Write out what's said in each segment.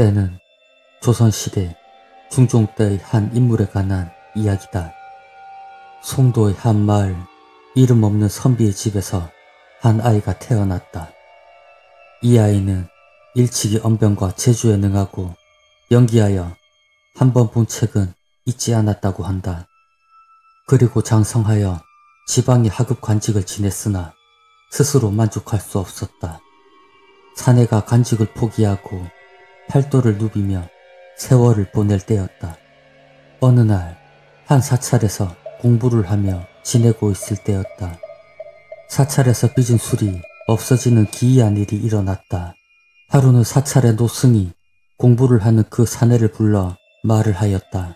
때는 조선시대 중종 때의 한 인물에 관한 이야기다. 송도의 한 마을 이름 없는 선비의 집에서 한 아이가 태어났다. 이 아이는 일찍이 언변과 제주에 능하고 연기하여 한 번 본 책은 잊지 않았다고 한다. 그리고 장성하여 지방의 하급 관직을 지냈으나 스스로 만족할 수 없었다. 사내가 관직을 포기하고 팔도를 누비며 세월을 보낼 때였다. 어느 날 한 사찰에서 공부를 하며 지내고 있을 때였다. 사찰에서 빚은 술이 없어지는 기이한 일이 일어났다. 하루는 사찰의 노승이 공부를 하는 그 사내를 불러 말을 하였다.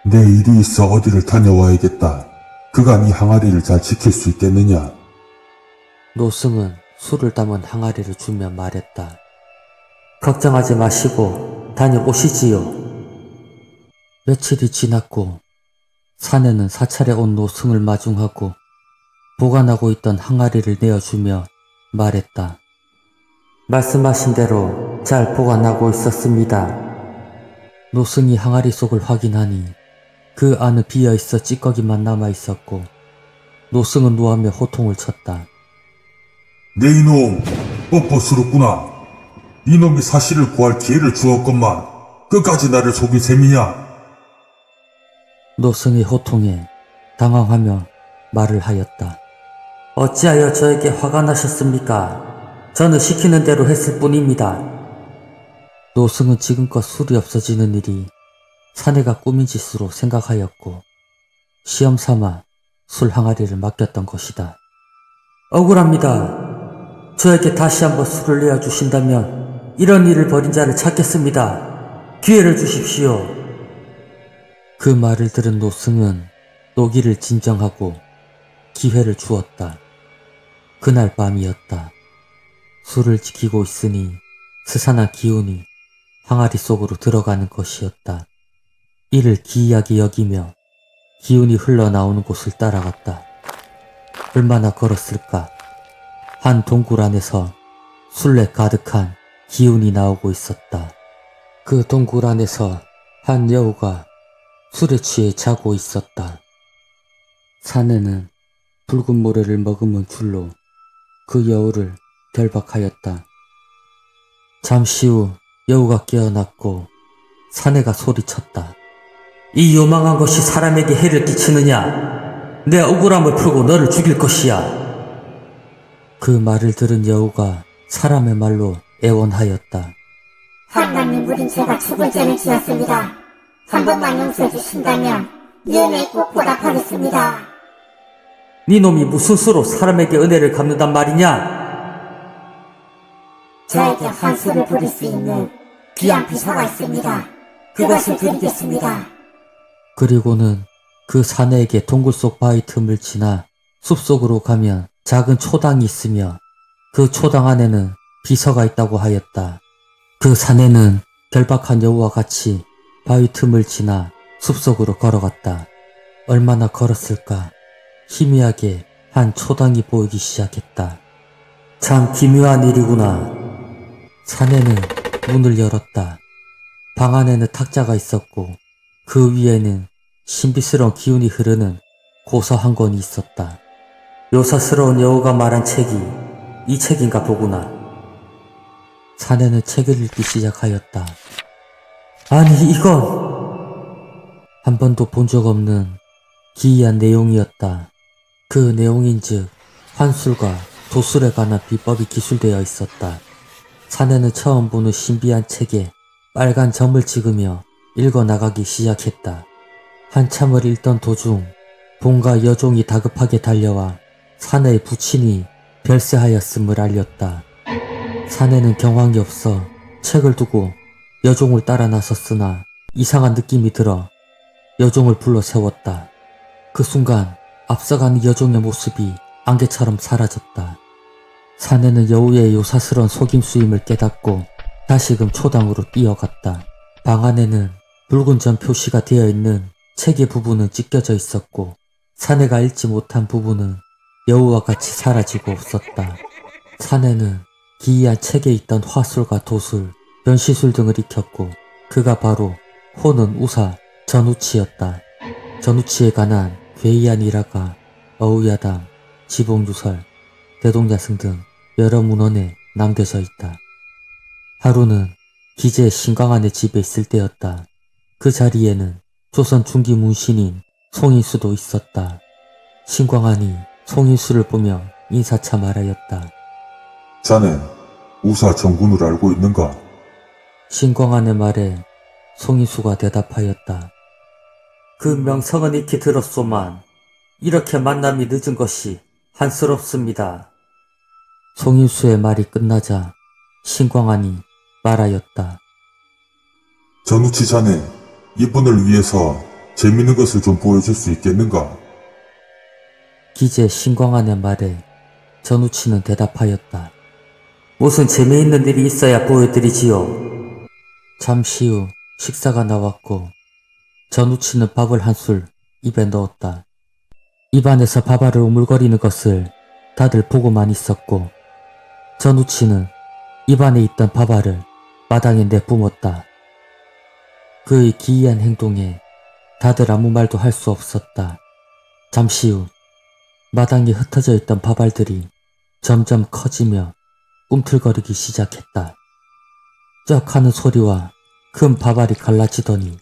내 일이 있어 어디를 다녀와야겠다. 그간 이 항아리를 잘 지킬 수 있겠느냐? 노승은 술을 담은 항아리를 주며 말했다. 걱정하지 마시고 다녀오시지요. 며칠이 지났고 사내는 사찰에 온 노승을 마중하고 보관하고 있던 항아리를 내어주며 말했다. 말씀하신 대로 잘 보관하고 있었습니다. 노승이 항아리 속을 확인하니 그 안은 비어있어 찌꺼기만 남아있었고 노승은 노하며 호통을 쳤다. 내 이놈, 뻔뻔스럽구나. 이놈이 사실을 구할 기회를 주었건만 끝까지 나를 속인 셈이냐? 노승의 호통에 당황하며 말을 하였다. 어찌하여 저에게 화가 나셨습니까? 저는 시키는 대로 했을 뿐입니다. 노승은 지금껏 술이 없어지는 일이 사내가 꾸민 짓으로 생각하였고 시험삼아 술 항아리를 맡겼던 것이다. 억울합니다. 저에게 다시 한번 술을 내어주신다면 이런 일을 벌인 자를 찾겠습니다. 기회를 주십시오. 그 말을 들은 노승은 노기를 진정하고 기회를 주었다. 그날 밤이었다. 술을 지키고 있으니 스산한 기운이 항아리 속으로 들어가는 것이었다. 이를 기이하게 여기며 기운이 흘러나오는 곳을 따라갔다. 얼마나 걸었을까? 한 동굴 안에서 술래 가득한 기운이 나오고 있었다. 그 동굴 안에서 한 여우가 술에 취해 자고 있었다. 사내는 붉은 모래를 머금은 줄로 그 여우를 결박하였다. 잠시 후 여우가 깨어났고 사내가 소리쳤다. 이 요망한 것이 사람에게 해를 끼치느냐? 내 억울함을 풀고 너를 죽일 것이야. 그 말을 들은 여우가 사람의 말로 애원하였다. 한남님 물인 제가 죽을 죄를 지었습니다. 한 번만 용서해 주신다면 미연에 꼭 보답하겠습니다. 네 놈이 무슨 수로 사람에게 은혜를 갚는단 말이냐? 저에게 환수를 부릴 수 있는 귀한 비서가 있습니다. 그것을 드리겠습니다. 그리고는 그 사내에게 동굴 속 바위 틈을 지나 숲속으로 가면 작은 초당이 있으며 그 초당 안에는 비서가 있다고 하였다. 그 사내는 결박한 여우와 같이 바위 틈을 지나 숲속으로 걸어갔다. 얼마나 걸었을까? 희미하게 한 초당이 보이기 시작했다. 참 기묘한 일이구나. 사내는 문을 열었다. 방 안에는 탁자가 있었고 그 위에는 신비스러운 기운이 흐르는 고서 한 권이 있었다. 요사스러운 여우가 말한 책이 이 책인가 보구나. 사내는 책을 읽기 시작하였다. 아니 이건 한 번도 본 적 없는 기이한 내용이었다. 그 내용인즉 환술과 도술에 관한 비법이 기술되어 있었다. 사내는 처음 보는 신비한 책에 빨간 점을 찍으며 읽어나가기 시작했다. 한참을 읽던 도중 본가 여종이 다급하게 달려와 사내의 부친이 별세하였음을 알렸다. 사내는 경황이 없어 책을 두고 여종을 따라 나섰으나 이상한 느낌이 들어 여종을 불러 세웠다. 그 순간 앞서가는 여종의 모습이 안개처럼 사라졌다. 사내는 여우의 요사스러운 속임수임을 깨닫고 다시금 초당으로 뛰어갔다. 방 안에는 붉은 점 표시가 되어 있는 책의 부분은 찢겨져 있었고 사내가 읽지 못한 부분은 여우와 같이 사라지고 없었다. 사내는 기이한 책에 있던 화술과 도술 변시술 등을 익혔고 그가 바로 호는 우사 전우치였다. 전우치에 관한 괴이한 일화가 어우야당, 지봉유설, 대동야승 등 여러 문헌에 남겨져 있다. 하루는 기재 신광안의 집에 있을 때였다. 그 자리에는 조선 중기 문신인 송인수도 있었다. 신광안이 송인수를 보며 인사차 말하였다. 자네 우사 정군을 알고 있는가? 신광안의 말에 송인수가 대답하였다. 그 명성은 익히 들었소만 이렇게 만남이 늦은 것이 한스럽습니다. 송인수의 말이 끝나자 신광안이 말하였다. 전우치 자네 이분을 위해서 재밌는 것을 좀 보여줄 수 있겠는가? 기재 신광안의 말에 전우치는 대답하였다. 무슨 재미있는 일이 있어야 보여드리지요. 잠시 후 식사가 나왔고 전우치는 밥을 한술 입에 넣었다. 입안에서 밥알을 오물거리는 것을 다들 보고만 있었고 전우치는 입안에 있던 밥알을 마당에 내뿜었다. 그의 기이한 행동에 다들 아무 말도 할 수 없었다. 잠시 후 마당에 흩어져 있던 밥알들이 점점 커지며 꿈틀거리기 시작했다. 쩍 하는 소리와 큰 밥알이 갈라지더니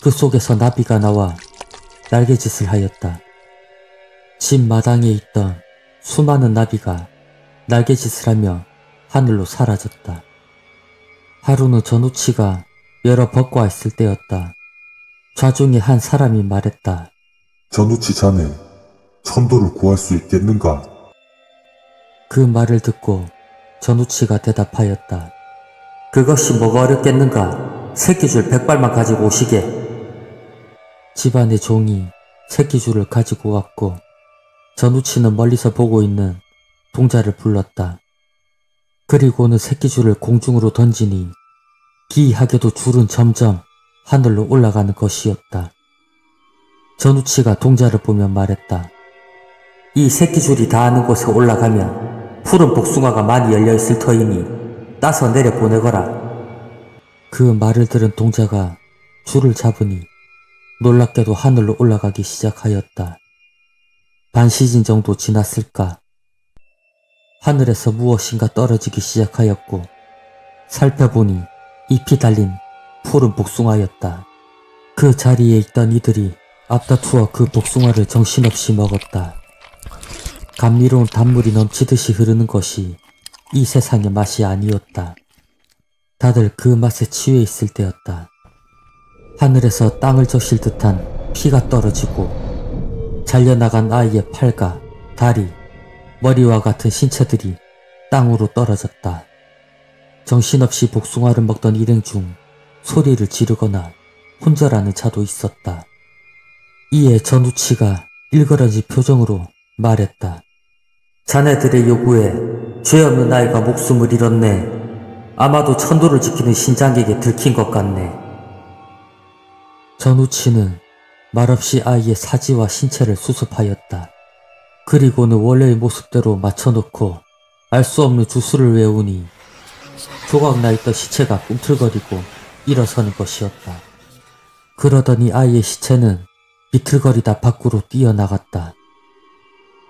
그 속에서 나비가 나와 날개짓을 하였다. 집 마당에 있던 수많은 나비가 날개짓을 하며 하늘로 사라졌다. 하루는 전우치가 여러 벗과 있을 때였다. 좌중에 한 사람이 말했다. 전우치 자네 천도를 구할 수 있겠는가? 그 말을 듣고 전우치가 대답하였다. 그것이 뭐가 어렵겠는가? 새끼줄 100발만 가지고 오시게. 집안의 종이 새끼줄을 가지고 왔고 전우치는 멀리서 보고 있는 동자를 불렀다. 그리고는 새끼줄을 공중으로 던지니 기이하게도 줄은 점점 하늘로 올라가는 것이었다. 전우치가 동자를 보며 말했다. 이 새끼줄이 닿는 곳에 올라가면 푸른 복숭아가 많이 열려있을 터이니 따서 내려보내거라. 그 말을 들은 동자가 줄을 잡으니 놀랍게도 하늘로 올라가기 시작하였다. 반 시즌 정도 지났을까? 하늘에서 무엇인가 떨어지기 시작하였고 살펴보니 잎이 달린 푸른 복숭아였다. 그 자리에 있던 이들이 앞다투어 그 복숭아를 정신없이 먹었다. 감미로운 단물이 넘치듯이 흐르는 것이 이 세상의 맛이 아니었다. 다들 그 맛에 취해 있을 때였다. 하늘에서 땅을 적실 듯한 피가 떨어지고 잘려나간 아이의 팔과 다리, 머리와 같은 신체들이 땅으로 떨어졌다. 정신없이 복숭아를 먹던 일행 중 소리를 지르거나 혼절하는 자도 있었다. 이에 전우치가 일그러진 표정으로 말했다. 자네들의 요구에 죄 없는 아이가 목숨을 잃었네. 아마도 천도를 지키는 신장에게 들킨 것 같네. 전우치는 말없이 아이의 사지와 신체를 수습하였다. 그리고는 원래의 모습대로 맞춰놓고 알 수 없는 주술을 외우니 조각나있던 시체가 꿈틀거리고 일어서는 것이었다. 그러더니 아이의 시체는 비틀거리다 밖으로 뛰어나갔다.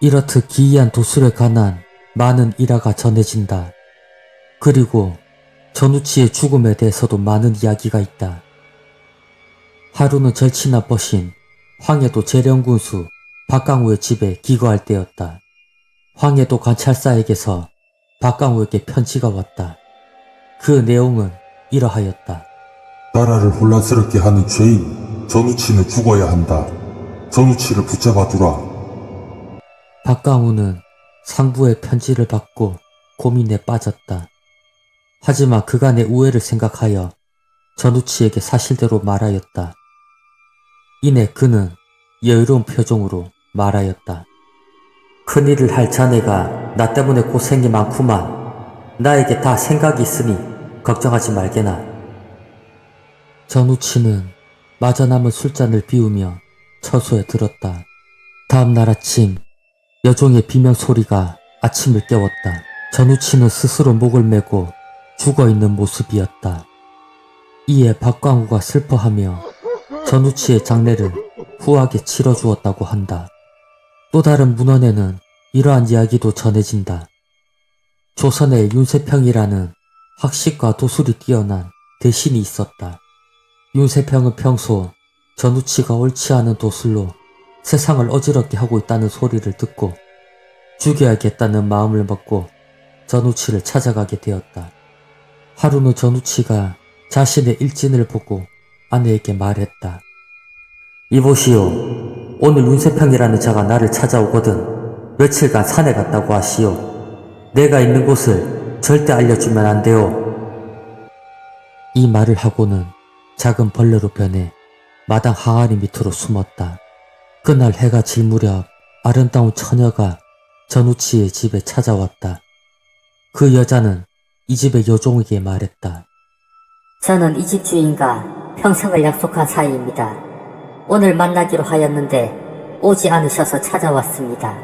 이렇듯 기이한 도술에 관한 많은 일화가 전해진다. 그리고 전우치의 죽음에 대해서도 많은 이야기가 있다. 하루는 절친한 벗인 황해도 재령군수 박강우의 집에 기거할 때였다. 황해도 관찰사에게서 박강우에게 편지가 왔다. 그 내용은 이러하였다. 나라를 혼란스럽게 하는 죄인 전우치는 죽어야 한다. 전우치를 붙잡아두라. 박강우는 상부의 편지를 받고 고민에 빠졌다. 하지만 그간의 우애를 생각하여 전우치에게 사실대로 말하였다. 이내 그는 여유로운 표정으로 말하였다. 큰일을 할 자네가 나 때문에 고생이 많구만. 나에게 다 생각이 있으니 걱정하지 말게나. 전우치는 마저 남은 술잔을 비우며 처소에 들었다. 다음 날 아침 여종의 비명소리가 아침을 깨웠다. 전우치는 스스로 목을 메고 죽어있는 모습이었다. 이에 박광우가 슬퍼하며 전우치의 장례를 후하게 치러주었다고 한다. 또 다른 문헌에는 이러한 이야기도 전해진다. 조선에 윤세평이라는 학식과 도술이 뛰어난 대신이 있었다. 윤세평은 평소 전우치가 옳지 않은 도술로 세상을 어지럽게 하고 있다는 소리를 듣고 죽여야겠다는 마음을 먹고 전우치를 찾아가게 되었다. 하루는 전우치가 자신의 일진을 보고 아내에게 말했다. 이보시오. 오늘 윤세평이라는 자가 나를 찾아오거든 며칠간 산에 갔다고 하시오. 내가 있는 곳을 절대 알려주면 안 돼요. 이 말을 하고는 작은 벌레로 변해 마당 항아리 밑으로 숨었다. 그날 해가 질 무렵 아름다운 처녀가 전우치의 집에 찾아왔다. 그 여자는 이 집의 여종에게 말했다. 저는 이 집 주인과 평생을 약속한 사이입니다. 오늘 만나기로 하였는데 오지 않으셔서 찾아왔습니다.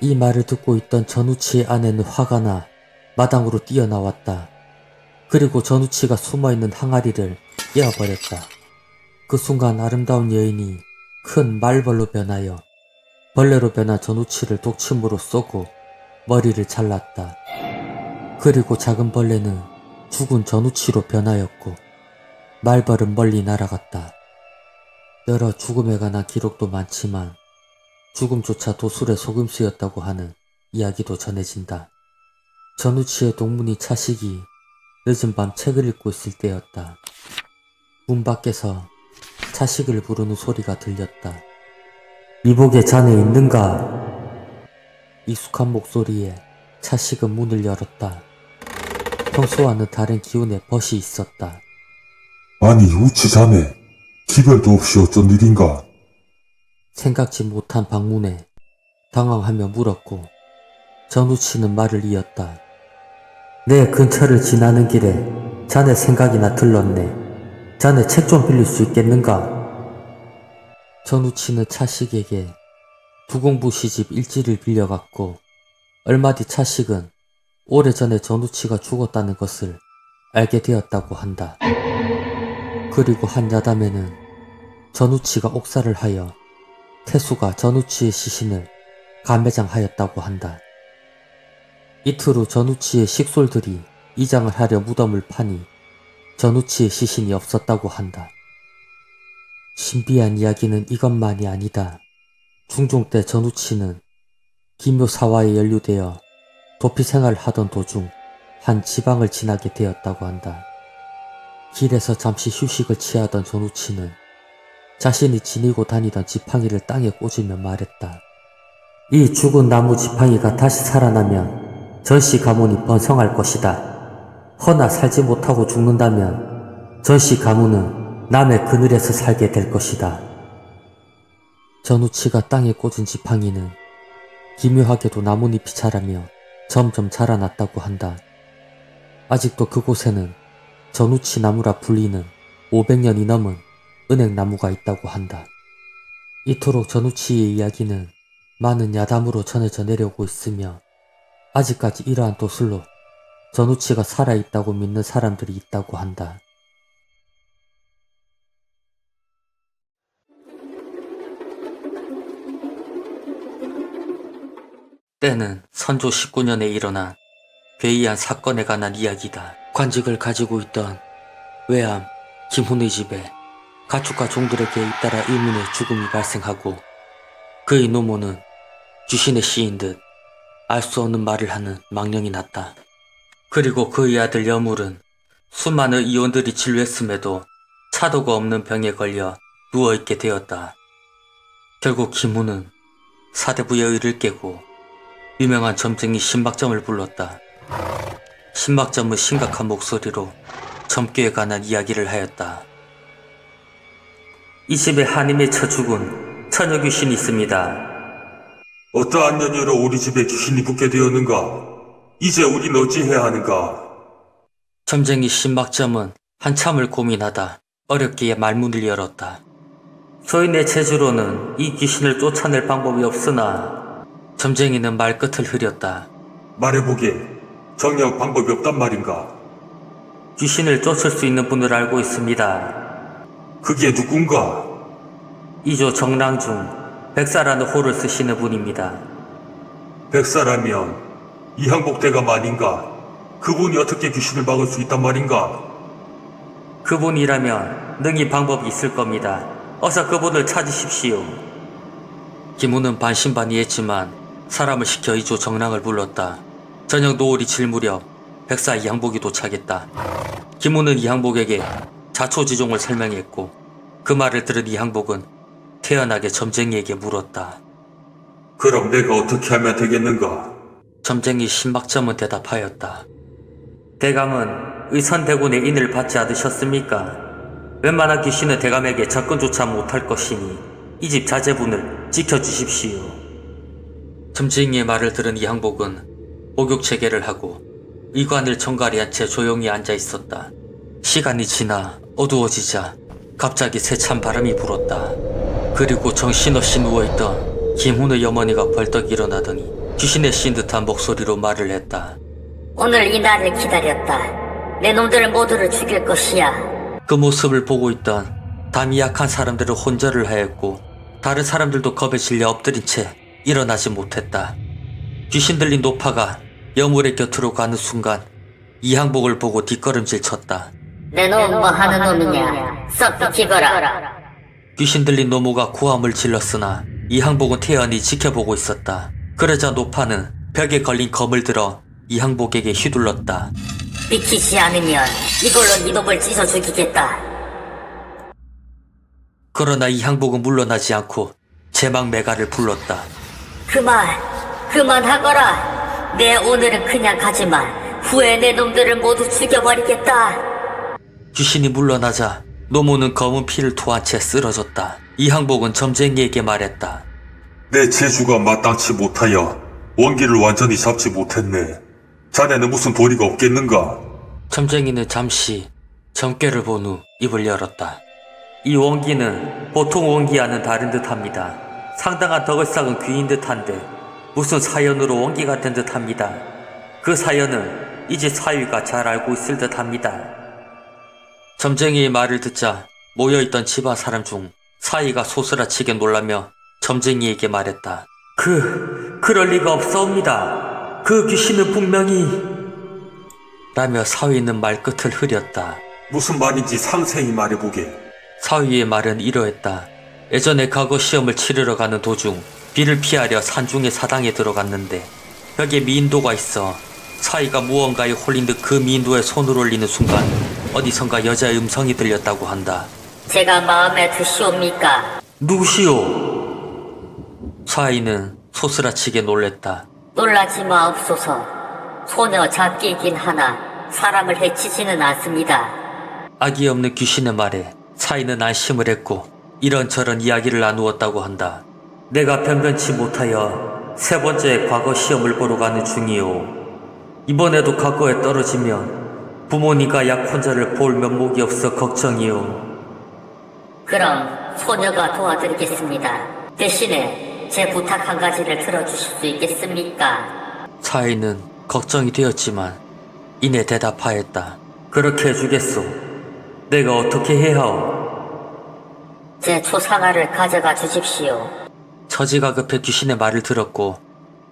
이 말을 듣고 있던 전우치의 아내는 화가 나 마당으로 뛰어나왔다. 그리고 전우치가 숨어있는 항아리를 깨어버렸다. 그 순간 아름다운 여인이 큰 말벌로 변하여 벌레로 변한 전우치를 독침으로 쏘고 머리를 잘랐다. 그리고 작은 벌레는 죽은 전우치로 변하였고 말벌은 멀리 날아갔다. 여러 죽음에 관한 기록도 많지만 죽음조차 도술의 속임수였다고 하는 이야기도 전해진다. 전우치의 동문이 차식이 늦은 밤 책을 읽고 있을 때였다. 문 밖에서 차식을 부르는 소리가 들렸다. 이복에 자네 있는가? 익숙한 목소리에 차식은 문을 열었다. 평소와는 다른 기운의 벗이 있었다. 아니 우치 자네 기별도 없이 어쩐 일인가? 생각지 못한 방문에 당황하며 물었고 전우치는 말을 이었다. 내 근처를 지나는 길에 자네 생각이나 들렀네. 자네 책 좀 빌릴 수 있겠는가? 전우치는 차식에게 두공부 시집 일지를 빌려갔고 얼마 뒤 차식은 오래전에 전우치가 죽었다는 것을 알게 되었다고 한다. 그리고 한 야담에는 전우치가 옥살을 하여 태수가 전우치의 시신을 감매장하였다고 한다. 이틀 후 전우치의 식솔들이 이장을 하려 무덤을 파니 전우치의 시신이 없었다고 한다. 신비한 이야기는 이것만이 아니다. 중종 때 전우치는 기묘사화에 연루되어 도피 생활을 하던 도중 한 지방을 지나게 되었다고 한다. 길에서 잠시 휴식을 취하던 전우치는 자신이 지니고 다니던 지팡이를 땅에 꽂으며 말했다. 이 죽은 나무 지팡이가 다시 살아나면 전씨 가문이 번성할 것이다. 허나 살지 못하고 죽는다면 전씨 가문은 남의 그늘에서 살게 될 것이다. 전우치가 땅에 꽂은 지팡이는 기묘하게도 나뭇잎이 자라며 점점 자라났다고 한다. 아직도 그곳에는 전우치 나무라 불리는 500년이 넘은 은행나무가 있다고 한다. 이토록 전우치의 이야기는 많은 야담으로 전해져 내려오고 있으며 아직까지 이러한 도술로 전우치가 살아있다고 믿는 사람들이 있다고 한다. 때는 선조 19년에 일어난 괴이한 사건에 관한 이야기다. 관직을 가지고 있던 외암 김훈의 집에 가축과 종들에게 잇따라 의문의 죽음이 발생하고 그의 노모는 귀신의 씨인 듯 알 수 없는 말을 하는 망령이 났다. 그리고 그의 아들 여물은 수많은 이혼들이 진료했음에도 차도가 없는 병에 걸려 누워있게 되었다. 결국 김훈은 사대부의 의를 깨고 유명한 점쟁이 신박점을 불렀다. 신박점은 심각한 목소리로 점괘에 관한 이야기를 하였다. 이 집에 한이 맺혀 죽은 처녀 귀신이 있습니다. 어떠한 연유로 우리 집에 귀신이 붙게 되었는가? 이제 우린 어찌해야 하는가? 점쟁이 신박점은 한참을 고민하다 어렵게 말문을 열었다. 소인의 재주로는 이 귀신을 쫓아낼 방법이 없으나 점쟁이는 말끝을 흐렸다. 말해보게. 정녕 방법이 없단 말인가? 귀신을 쫓을 수 있는 분을 알고 있습니다. 그게 누군가? 이조 정랑중 백사라는 호를 쓰시는 분입니다. 백사라면 이항복 대감 아닌가? 그분이 어떻게 귀신을 막을 수 있단 말인가? 그분이라면 능히 방법이 있을 겁니다. 어서 그분을 찾으십시오. 김우는 반신반의했지만 사람을 시켜 이조 정랑을 불렀다. 저녁 노을이 질 무렵 백사 이항복이 도착했다. 김우는 이항복에게 자초지종을 설명했고 그 말을 들은 이항복은 태연하게 점쟁이에게 물었다. 그럼 내가 어떻게 하면 되겠는가? 점쟁이 신박점은 대답하였다. 대감은 의선대군의 인을 받지 않으셨습니까? 웬만한 귀신은 대감에게 접근조차 못할 것이니 이 집 자제분을 지켜주십시오. 점쟁이의 말을 들은 이항복은 목욕체계를 하고 의관을 정갈이한 채 조용히 앉아 있었다. 시간이 지나 어두워지자 갑자기 세찬 바람이 불었다. 그리고 정신없이 누워있던 김훈의 어머니가 벌떡 일어나더니 귀신에 씌인 듯한 목소리로 말을 했다. 오늘 이 날을 기다렸다. 내 놈들을 모두를 죽일 것이야. 그 모습을 보고 있던 담이 약한 사람들은 혼절을 하였고 다른 사람들도 겁에 질려 엎드린 채 일어나지 못했다. 귀신 들린 노파가 여물의 곁으로 가는 순간 이항복을 보고 뒷걸음질 쳤다. 내 놈 뭐 하는 놈이냐? 썩 비키거라. 귀신 들린 노모가 고함을 질렀으나 이항복은 태연히 지켜보고 있었다. 그러자 노파는 벽에 걸린 검을 들어 이항복에게 휘둘렀다. 비키지 않으면 이걸로 네 놈을 찢어 죽이겠다. 그러나 이항복은 물러나지 않고 제망매가를 불렀다. 그만하거라. 내 오늘은 그냥 가지만 후에 내 놈들을 모두 죽여버리겠다. 귀신이 물러나자 노모는 검은 피를 토한 채 쓰러졌다. 이항복은 점쟁이에게 말했다. 내 재주가 마땅치 못하여 원기를 완전히 잡지 못했네. 자네는 무슨 도리가 없겠는가? 점쟁이는 잠시 점괘를 본 후 입을 열었다. 이 원기는 보통 원기와는 다른 듯합니다. 상당한 덕을 쌓은 귀인 듯한데 무슨 사연으로 원기가 된 듯합니다. 그 사연은 이제 사위가 잘 알고 있을 듯합니다. 점쟁이의 말을 듣자 모여있던 집안 사람 중 사위가 소스라치게 놀라며 점쟁이에게 말했다. 그럴 리가 없사옵니다. 그 귀신은 분명히... 라며 사위는 말끝을 흐렸다. 무슨 말인지 상세히 말해보게. 사위의 말은 이러했다. 예전에 과거 시험을 치르러 가는 도중 비를 피하려 산중의 사당에 들어갔는데 벽에 미인도가 있어 사위가 무언가에 홀린 듯 그 미인도에 손을 올리는 순간 어디선가 여자의 음성이 들렸다고 한다. 제가 마음에 드시옵니까? 누구시오? 사위는 소스라치게 놀랬다. 놀라지 마옵소서. 소녀 잡기이긴 하나 사람을 해치지는 않습니다. 악이 없는 귀신의 말에 사위는 안심을 했고 이런저런 이야기를 나누었다고 한다. 내가 변변치 못하여 세 번째 과거 시험을 보러 가는 중이오. 이번에도 과거에 떨어지면 부모님과 약혼자를 볼 면목이 없어 걱정이오. 그럼 소녀가 도와드리겠습니다. 대신에 제 부탁 한 가지를 들어주실 수 있겠습니까? 사위는 걱정이 되었지만 이내 대답하였다. 그렇게 해주겠소. 내가 어떻게 해야 하오? 제 초상화를 가져가 주십시오. 처지가 급해 귀신의 말을 들었고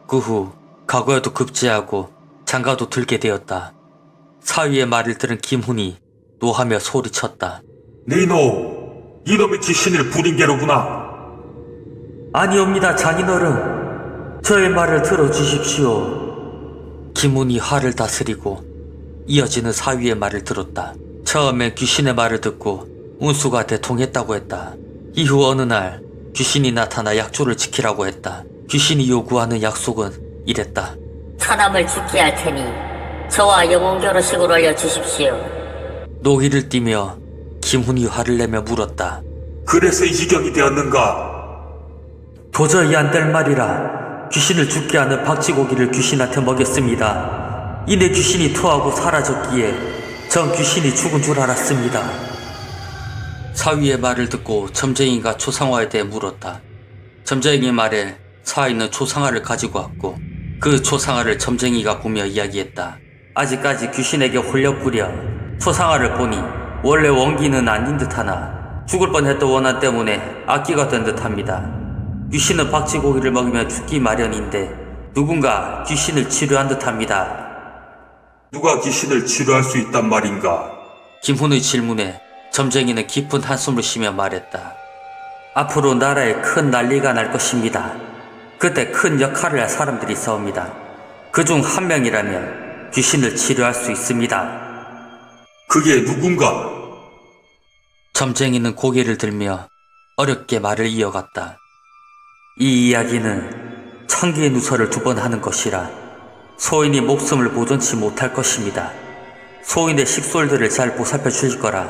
그 후 과거에도 급제하고 장가도 들게 되었다. 사위의 말을 들은 김훈이 노하며 소리쳤다. 이놈이 귀신을 부린 게로구나. 아니옵니다, 장인어른. 저의 말을 들어주십시오. 김훈이 화를 다스리고 이어지는 사위의 말을 들었다. 처음엔 귀신의 말을 듣고 운수가 대통했다고 했다. 이후 어느 날 귀신이 나타나 약조를 지키라고 했다. 귀신이 요구하는 약속은 이랬다. 처남을 죽게 할 테니 저와 영혼 결혼식을 올려주십시오. 노기를 띠며 김훈이 화를 내며 물었다. 그래서 이 지경이 되었는가? 도저히 안 될 말이라 귀신을 죽게 하는 박쥐고기를 귀신한테 먹였습니다. 이내 귀신이 토하고 사라졌기에 전 귀신이 죽은 줄 알았습니다. 사위의 말을 듣고 점쟁이가 초상화에 대해 물었다. 점쟁이 말에 사위는 초상화를 가지고 왔고 그 초상화를 점쟁이가 보며 이야기했다. 아직까지 귀신에게 홀려뿌려 초상화를 보니 원래 원기는 아닌 듯하나 죽을 뻔했던 원한 때문에 악기가 된 듯합니다. 귀신은 박쥐고기를 먹으면 죽기 마련인데 누군가 귀신을 치료한 듯합니다. 누가 귀신을 치료할 수 있단 말인가? 김훈의 질문에 점쟁이는 깊은 한숨을 쉬며 말했다. 앞으로 나라에 큰 난리가 날 것입니다. 그때 큰 역할을 할 사람들이 싸웁니다. 그중 한 명이라면 귀신을 치료할 수 있습니다. 그게 누군가? 점쟁이는 고개를 들며 어렵게 말을 이어갔다. 이 이야기는 천기의 누설을 2번 하는 것이라 소인이 목숨을 보존치 못할 것입니다. 소인의 식솔들을 잘 보살펴 주실 거라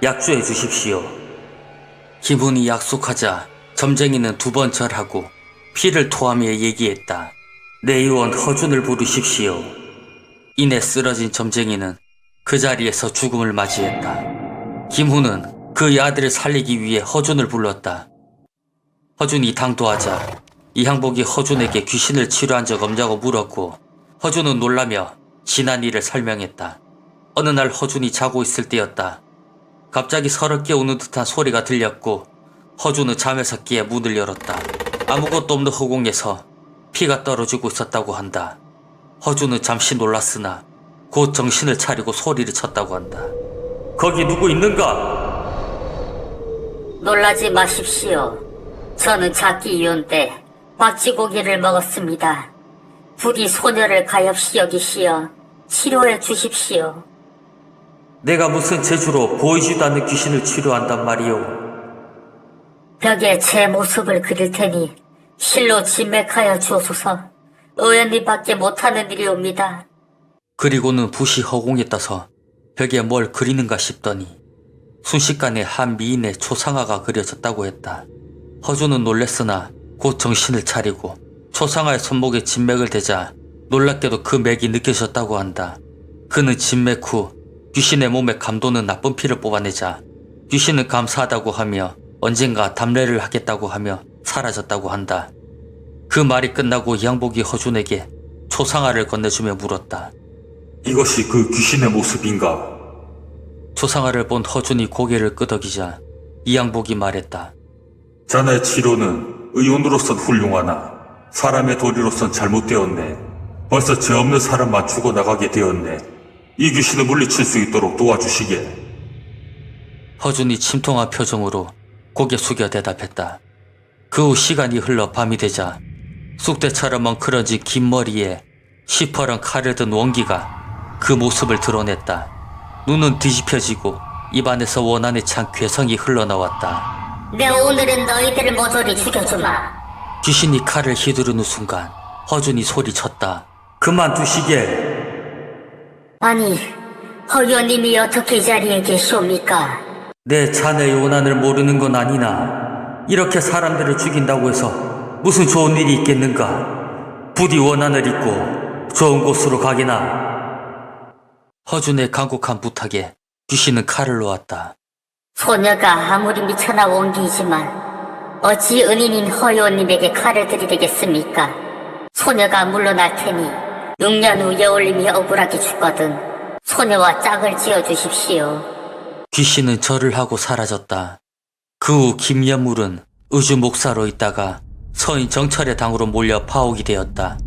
약주해 주십시오. 기분이 약속하자 점쟁이는 2번 절하고 피를 토하며 얘기했다. 내의원 허준을 부르십시오. 이내 쓰러진 점쟁이는 그 자리에서 죽음을 맞이했다. 김훈은 그의 아들을 살리기 위해 허준을 불렀다. 허준이 당도하자 이항복이 허준에게 귀신을 치료한 적 없냐고 물었고 허준은 놀라며 지난 일을 설명했다. 어느 날 허준이 자고 있을 때였다. 갑자기 서럽게 우는 듯한 소리가 들렸고 허준은 잠에서 깨 문을 열었다. 아무것도 없는 허공에서 피가 떨어지고 있었다고 한다. 허준은 잠시 놀랐으나 곧 정신을 차리고 소리를 쳤다고 한다. 거기 누구 있는가? 놀라지 마십시오. 저는 작기이온 때 박쥐고기를 먹었습니다. 부디 소녀를 가엾이 여기시어 치료해 주십시오. 내가 무슨 재주로 보이지도 않는 귀신을 치료한단 말이오. 벽에 제 모습을 그릴 테니 실로 진맥하여 주옵소서. 의원님밖에 못하는 일이옵니다. 그리고는 붓이 허공에 떠서 벽에 뭘 그리는가 싶더니 순식간에 한 미인의 초상화가 그려졌다고 했다. 허준은 놀랬으나 곧 정신을 차리고 초상화의 손목에 진맥을 대자 놀랍게도 그 맥이 느껴졌다고 한다. 그는 진맥 후 귀신의 몸에 감도는 나쁜 피를 뽑아내자 귀신은 감사하다고 하며 언젠가 담례를 하겠다고 하며 사라졌다고 한다. 그 말이 끝나고 이항복이 허준에게 초상화를 건네주며 물었다. 이것이 그 귀신의 모습인가? 초상화를 본 허준이 고개를 끄덕이자 이항복이 말했다. 자네 치료는 의원으로선 훌륭하나 사람의 도리로선 잘못되었네. 벌써 죄 없는 사람만 죽어나가게 되었네. 이 귀신을 물리칠 수 있도록 도와주시게. 허준이 침통한 표정으로 고개 숙여 대답했다. 그 후 시간이 흘러 밤이 되자 쑥대처럼 멍크러진 긴 머리에 시퍼런 칼을 든 원기가 그 모습을 드러냈다. 눈은 뒤집혀지고 입안에서 원한에 찬 괴성이 흘러나왔다. 내 오늘은 너희들을 모조리 죽여주마. 귀신이 칼을 휘두르는 순간 허준이 소리쳤다. 그만두시게. 아니, 허 의원님이 어떻게 이 자리에 계시옵니까? 내 자네의 원한을 모르는 건 아니나 이렇게 사람들을 죽인다고 해서 무슨 좋은 일이 있겠는가. 부디 원한을 잊고 좋은 곳으로 가게나. 허준의 간곡한 부탁에 귀신은 칼을 놓았다. 소녀가 아무리 미천한 원기이지만 어찌 은인인 허 의원님에게 칼을 들이대겠습니까? 소녀가 물러날 테니 6년 후 여울님이 억울하게 죽거든 소녀와 짝을 지어주십시오. 귀신은 절을 하고 사라졌다. 그 후 김연물은 의주 목사로 있다가 서인 정철의 당으로 몰려 파옥이 되었다.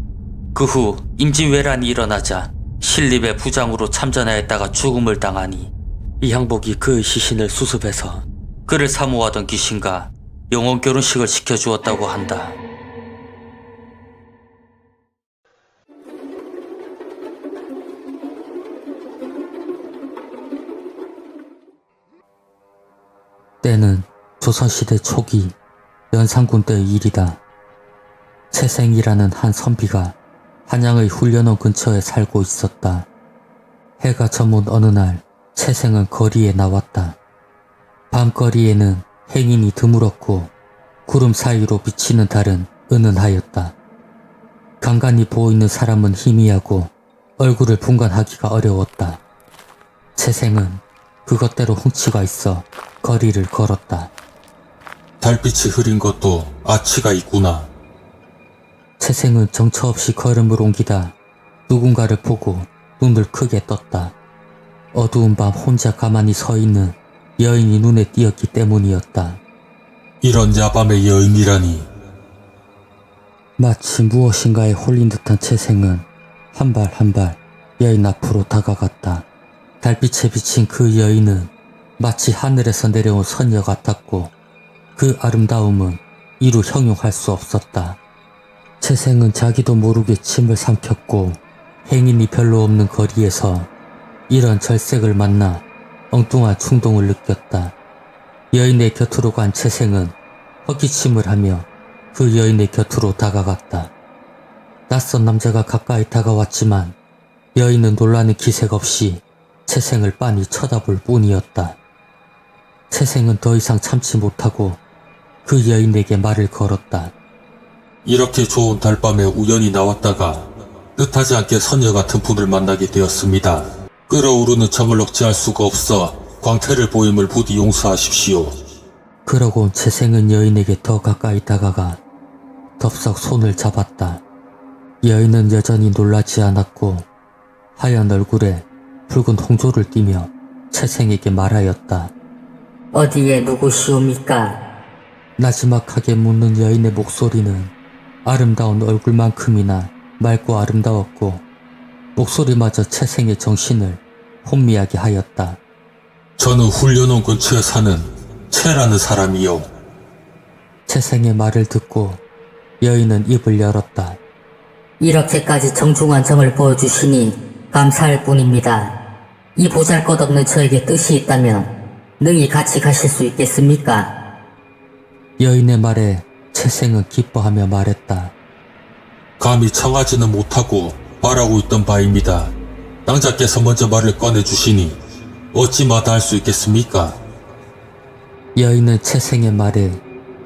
그 후 임진왜란이 일어나자 신립의 부장으로 참전하였다가 죽음을 당하니 이항복이 그의 시신을 수습해서 그를 사모하던 귀신과 영혼 결혼식을 시켜주었다고 한다. 때는 조선시대 초기 연산군 때의 일이다. 채생이라는 한 선비가 한양의 훈련원 근처에 살고 있었다. 해가 저문 어느 날 채생은 거리에 나왔다. 밤거리에는 행인이 드물었고 구름 사이로 비치는 달은 은은하였다. 간간히 보이는 사람은 희미하고 얼굴을 분간하기가 어려웠다. 채생은 그것대로 훔치가 있어 거리를 걸었다. 달빛이 흐린 것도 아치가 있구나. 채생은 정처 없이 걸음을 옮기다 누군가를 보고 눈을 크게 떴다. 어두운 밤 혼자 가만히 서 있는 여인이 눈에 띄었기 때문이었다. 이런 야밤의 여인이라니. 마치 무엇인가에 홀린 듯한 채생은 한 발 한 발 여인 앞으로 다가갔다. 달빛에 비친 그 여인은 마치 하늘에서 내려온 선녀 같았고 그 아름다움은 이루 형용할 수 없었다. 채생은 자기도 모르게 침을 삼켰고 행인이 별로 없는 거리에서 이런 절색을 만나 엉뚱한 충동을 느꼈다. 여인의 곁으로 간 채생은 헛기침을 하며 그 여인의 곁으로 다가갔다. 낯선 남자가 가까이 다가왔지만 여인은 놀라는 기색 없이 채생을 빤히 쳐다볼 뿐이었다. 채생은 더 이상 참지 못하고 그 여인에게 말을 걸었다. 이렇게 좋은 달밤에 우연히 나왔다가 뜻하지 않게 선녀 같은 분을 만나게 되었습니다. 끓어오르는 정을 억제할 수가 없어 광태를 보임을 부디 용서하십시오. 그러고 채생은 여인에게 더 가까이 다가가 덥석 손을 잡았다. 여인은 여전히 놀라지 않았고 하얀 얼굴에 붉은 홍조를 띠며 채생에게 말하였다. 어디에 누구시옵니까? 나지막하게 묻는 여인의 목소리는 아름다운 얼굴만큼이나 맑고 아름다웠고 목소리마저 채생의 정신을 혼미하게 하였다. 저는 훈련원 근처에 사는 채라는 사람이요. 채생의 말을 듣고 여인은 입을 열었다. 이렇게까지 정중한 정을 보여주시니 감사할 뿐입니다. 이 보잘것없는 저에게 뜻이 있다면 능히 같이 가실 수 있겠습니까? 여인의 말에 채생은 기뻐하며 말했다. 감히 청하지는 못하고 바라고 있던 바입니다. 낭자께서 먼저 말을 꺼내주시니 어찌 마다할 수 있겠습니까? 여인은 채생의 말에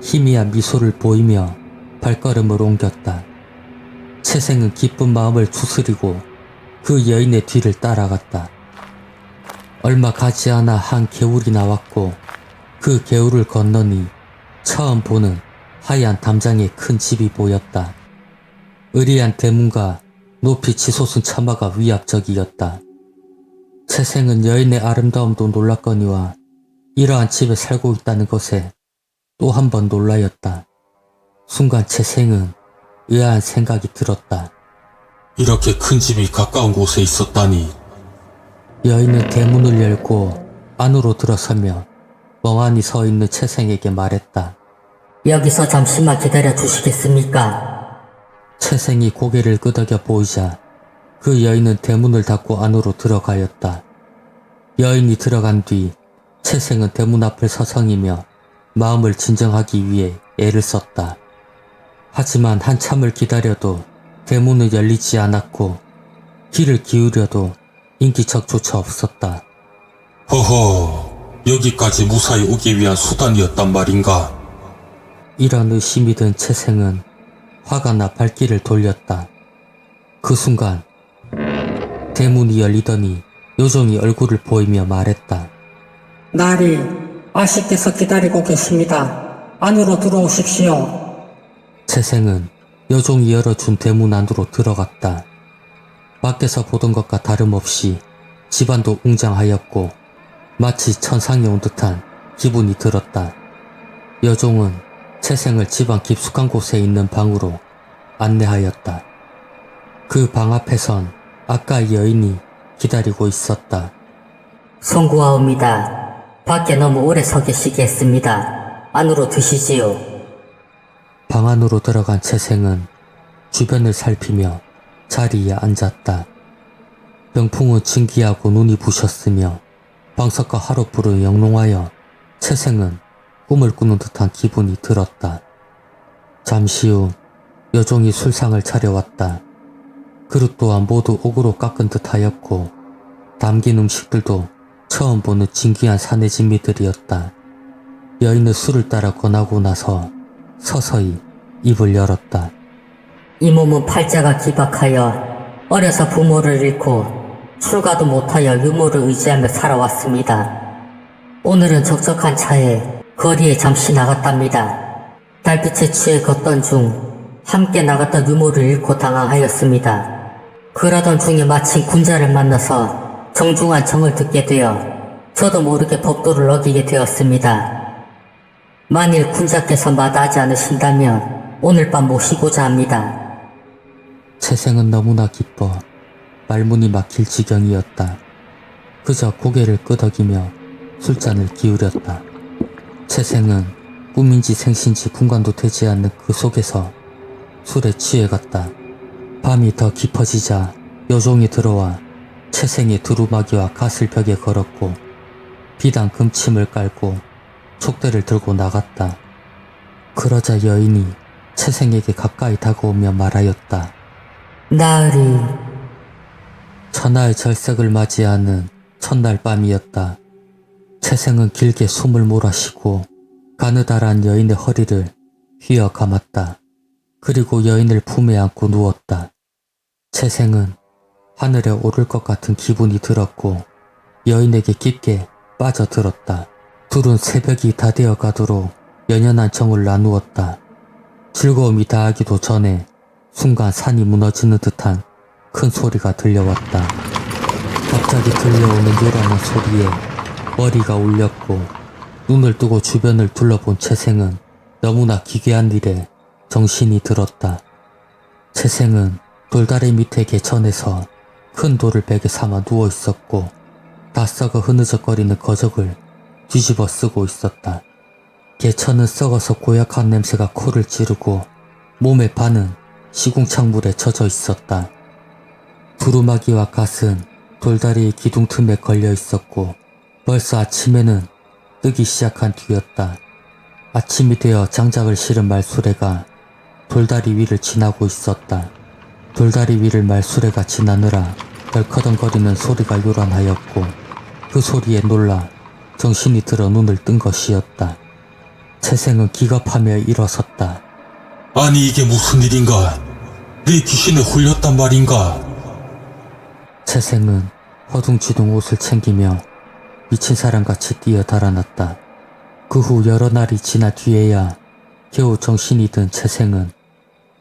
희미한 미소를 보이며 발걸음을 옮겼다. 채생은 기쁜 마음을 추스리고 그 여인의 뒤를 따라갔다. 얼마 가지 않아 한 개울이 나왔고 그 개울을 건너니 처음 보는 하얀 담장의 큰 집이 보였다. 의리한 대문과 높이 치솟은 처마가 위압적이었다. 채생은 여인의 아름다움도 놀랐거니와 이러한 집에 살고 있다는 것에 또 한 번 놀라였다. 순간 채생은 의아한 생각이 들었다. 이렇게 큰 집이 가까운 곳에 있었다니. 여인은 대문을 열고 안으로 들어서며 멍하니 서 있는 채생에게 말했다. 여기서 잠시만 기다려 주시겠습니까? 채생이 고개를 끄덕여 보이자 그 여인은 대문을 닫고 안으로 들어가였다. 여인이 들어간 뒤 채생은 대문 앞을 서성이며 마음을 진정하기 위해 애를 썼다. 하지만 한참을 기다려도 대문은 열리지 않았고 귀를 기울여도 인기척조차 없었다. 허허, 여기까지 무사히 오기 위한 수단이었단 말인가? 이런 의심이 든 채생은 화가 나 발길을 돌렸다. 그 순간 대문이 열리더니 요정이 얼굴을 보이며 말했다. 나리, 아씨께서 기다리고 계십니다. 안으로 들어오십시오. 채생은 여종이 열어준 대문 안으로 들어갔다. 밖에서 보던 것과 다름없이 집안도 웅장하였고 마치 천상에 온 듯한 기분이 들었다. 여종은 채생을 집안 깊숙한 곳에 있는 방으로 안내하였다. 그 방 앞에선 아까 여인이 기다리고 있었다. 송구하옵니다. 밖에 너무 오래 서 계시게 했습니다. 안으로 드시지요. 방 안으로 들어간 채생은 주변을 살피며 자리에 앉았다. 병풍은 진기하고 눈이 부셨으며 방석과 화롯불은 영롱하여 채생은 꿈을 꾸는 듯한 기분이 들었다. 잠시 후 여종이 술상을 차려왔다. 그릇 또한 모두 옥으로 깎은 듯 하였고 담긴 음식들도 처음 보는 진귀한 산의 진미들이었다. 여인은 술을 따라 권하고 나서 서서히 입을 열었다. 이 몸은 팔자가 기박하여 어려서 부모를 잃고 출가도 못하여 유모를 의지하며 살아왔습니다. 오늘은 적적한 차에 거리에 잠시 나갔답니다. 달빛에 취해 걷던 중 함께 나갔던 유모를 잃고 당황하였습니다. 그러던 중에 마침 군자를 만나서 정중한 정을 듣게 되어 저도 모르게 법도를 어기게 되었습니다. 만일 군자께서 마다하지 않으신다면 오늘 밤 모시고자 합니다. 채생은 너무나 기뻐 말문이 막힐 지경이었다. 그저 고개를 끄덕이며 술잔을 기울였다. 채생은 꿈인지 생신지 분간도 되지 않는 그 속에서 술에 취해갔다. 밤이 더 깊어지자 여종이 들어와 채생의 두루마기와 갓을 벽에 걸었고 비단 금침을 깔고 촉대를 들고 나갔다. 그러자 여인이 채생에게 가까이 다가오며 말하였다. 나으리, 천하의 절색을 맞이하는 첫날 밤이었다. 채생은 길게 숨을 몰아쉬고 가느다란 여인의 허리를 휘어 감았다. 그리고 여인을 품에 안고 누웠다. 채생은 하늘에 오를 것 같은 기분이 들었고 여인에게 깊게 빠져들었다. 둘은 새벽이 다 되어 가도록 연연한 정을 나누었다. 즐거움이 다하기도 전에 순간 산이 무너지는 듯한 큰 소리가 들려왔다. 갑자기 들려오는 요란한 소리에 머리가 울렸고 눈을 뜨고 주변을 둘러본 채생은 너무나 기괴한 일에 정신이 들었다. 채생은 돌다리 밑에 개천에서 큰 돌을 베개 삼아 누워 있었고 다 썩어 흐느적거리는 거적을 뒤집어 쓰고 있었다. 개천은 썩어서 고약한 냄새가 코를 찌르고 몸의 반은 시궁창물에 젖어 있었다. 두루마기와 갓은 돌다리의 기둥 틈에 걸려 있었고 벌써 아침에는 뜨기 시작한 뒤였다. 아침이 되어 장작을 실은 말수레가 돌다리 위를 지나고 있었다. 돌다리 위를 말수레가 지나느라 덜커덩거리는 소리가 요란하였고 그 소리에 놀라 정신이 들어 눈을 뜬 것이었다. 채생은 기겁하며 일어섰다. 아니 이게 무슨 일인가? 내 귀신에 홀렸단 말인가? 채생은 허둥지둥 옷을 챙기며 미친 사람같이 뛰어 달아났다. 그 후 여러 날이 지나 뒤에야 겨우 정신이 든 채생은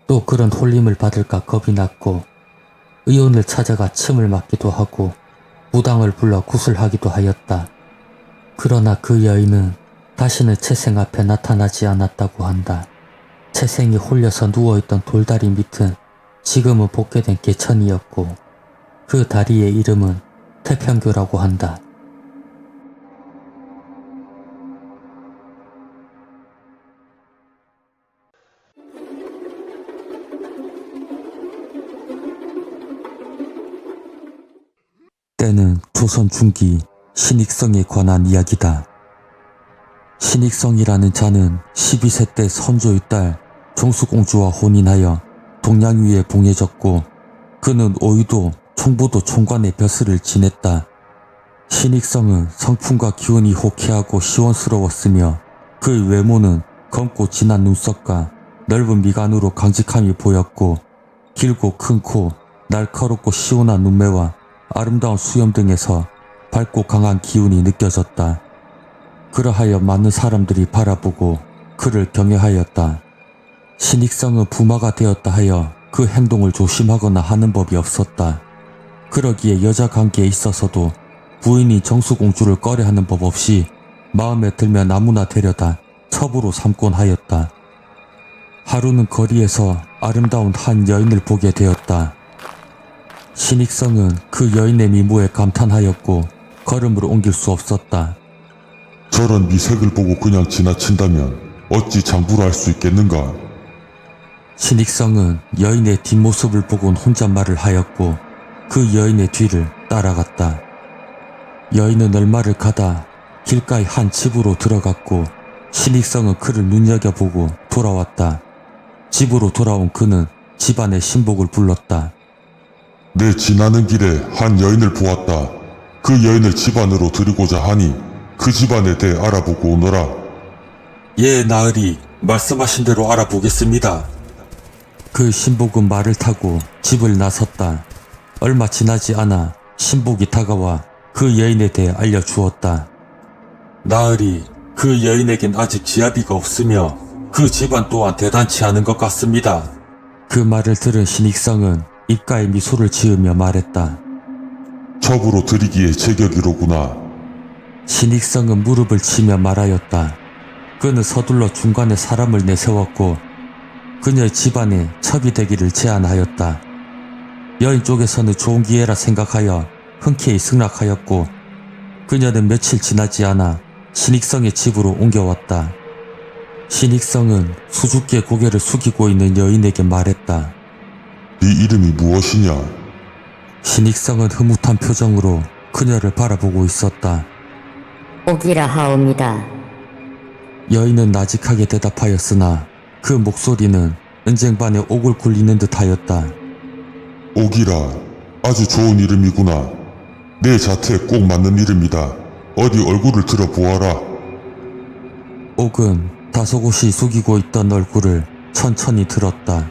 또 그런 홀림을 받을까 겁이 났고 의원을 찾아가 침을 맞기도 하고 무당을 불러 구슬하기도 하였다. 그러나 그 여인은 다시는 채생 앞에 나타나지 않았다고 한다. 채생이 홀려서 누워있던 돌다리 밑은 지금은 복개된 개천이었고 그 다리의 이름은 태평교라고 한다. 때는 조선 중기 신익성에 관한 이야기다. 신익성이라는 자는 12세 때 선조의 딸 정수공주와 혼인하여 동양위에 봉해졌고 그는 오이도 총부도 총관의 벼슬을 지냈다. 신익성은 성품과 기운이 호쾌하고 시원스러웠으며 그의 외모는 검고 진한 눈썹과 넓은 미간으로 강직함이 보였고 길고 큰 코, 날카롭고 시원한 눈매와 아름다운 수염 등에서 밝고 강한 기운이 느껴졌다. 그러하여 많은 사람들이 바라보고 그를 경외하였다. 신익성은 부마가 되었다 하여 그 행동을 조심하거나 하는 법이 없었다. 그러기에 여자 관계에 있어서도 부인이 정수공주를 꺼려하는 법 없이 마음에 들면 아무나 데려다 첩으로 삼곤 하였다. 하루는 거리에서 아름다운 한 여인을 보게 되었다. 신익성은 그 여인의 미모에 감탄하였고 걸음을 옮길 수 없었다. 저런 미색을 보고 그냥 지나친다면 어찌 장부를 할 수 있겠는가? 신익성은 여인의 뒷모습을 보곤 혼잣말을 하였고 그 여인의 뒤를 따라갔다. 여인은 얼마를 가다 길가의 한 집으로 들어갔고 신익성은 그를 눈여겨보고 돌아왔다. 집으로 돌아온 그는 집안의 신복을 불렀다. 내 지나는 길에 한 여인을 보았다. 그 여인을 집안으로 들이고자 하니 그 집안에 대해 알아보고 오너라. 예, 나으리 말씀하신 대로 알아보겠습니다. 그 신복은 말을 타고 집을 나섰다. 얼마 지나지 않아 신복이 다가와 그 여인에 대해 알려주었다. 나으리, 그 여인에겐 아직 지아비가 없으며 그 집안 또한 대단치 않은 것 같습니다. 그 말을 들은 신익성은 입가에 미소를 지으며 말했다. 첩으로 들이기에 제격이로구나. 신익성은 무릎을 치며 말하였다. 그는 서둘러 중간에 사람을 내세웠고 그녀의 집안에 첩이 되기를 제안하였다. 여인 쪽에서는 좋은 기회라 생각하여 흔쾌히 승낙하였고 그녀는 며칠 지나지 않아 신익성의 집으로 옮겨왔다. 신익성은 수줍게 고개를 숙이고 있는 여인에게 말했다. 네 이름이 무엇이냐? 신익성은 흐뭇한 표정으로 그녀를 바라보고 있었다. 옥이라 하옵니다. 여인은 나직하게 대답하였으나 그 목소리는 은쟁반에 옥을 굴리는 듯하였다. 옥이라. 아주 좋은 이름이구나. 내 자태에 꼭 맞는 이름이다. 어디 얼굴을 들어보아라. 옥은 다소곳이 숙이고 있던 얼굴을 천천히 들었다.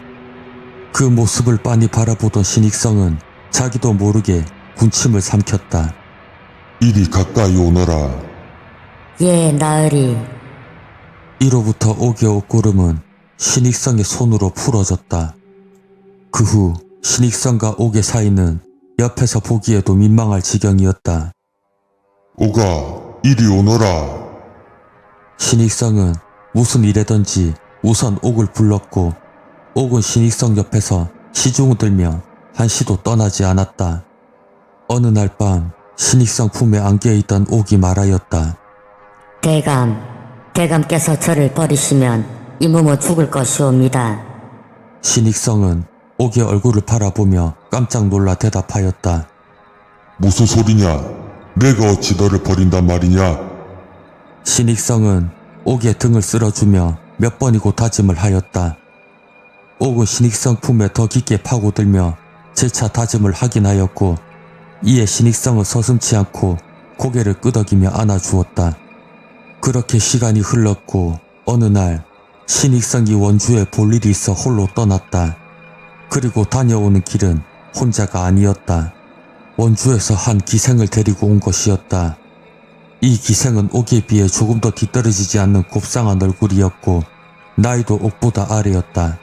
그 모습을 빤히 바라보던 신익성은 자기도 모르게 군침을 삼켰다. 이리 가까이 오너라. 예, 나으리. 이로부터 옥의 옷고름은 신익성의 손으로 풀어졌다. 그 후 신익성과 옥의 사이는 옆에서 보기에도 민망할 지경이었다. 옥아, 이리 오너라. 신익성은 무슨 일에든지 우선 옥을 불렀고 옥은 신익성 옆에서 시중을 들며 한시도 떠나지 않았다. 어느 날 밤 신익성 품에 안겨있던 옥이 말하였다. 대감께서 저를 버리시면 이 몸은 죽을 것이옵니다. 신익성은 옥의 얼굴을 바라보며 깜짝 놀라 대답하였다. 무슨 소리냐? 내가 어찌 너를 버린단 말이냐? 신익성은 옥의 등을 쓸어주며 몇 번이고 다짐을 하였다. 옥은 신익성 품에 더 깊게 파고들며 재차 다짐을 하긴 하였고 이에 신익성은 서슴지 않고 고개를 끄덕이며 안아주었다. 그렇게 시간이 흘렀고 어느 날 신익성이 원주에 볼 일이 있어 홀로 떠났다. 그리고 다녀오는 길은 혼자가 아니었다. 원주에서 한 기생을 데리고 온 것이었다. 이 기생은 옥에 비해 조금 더 뒤떨어지지 않는 곱상한 얼굴이었고 나이도 옥보다 아래였다.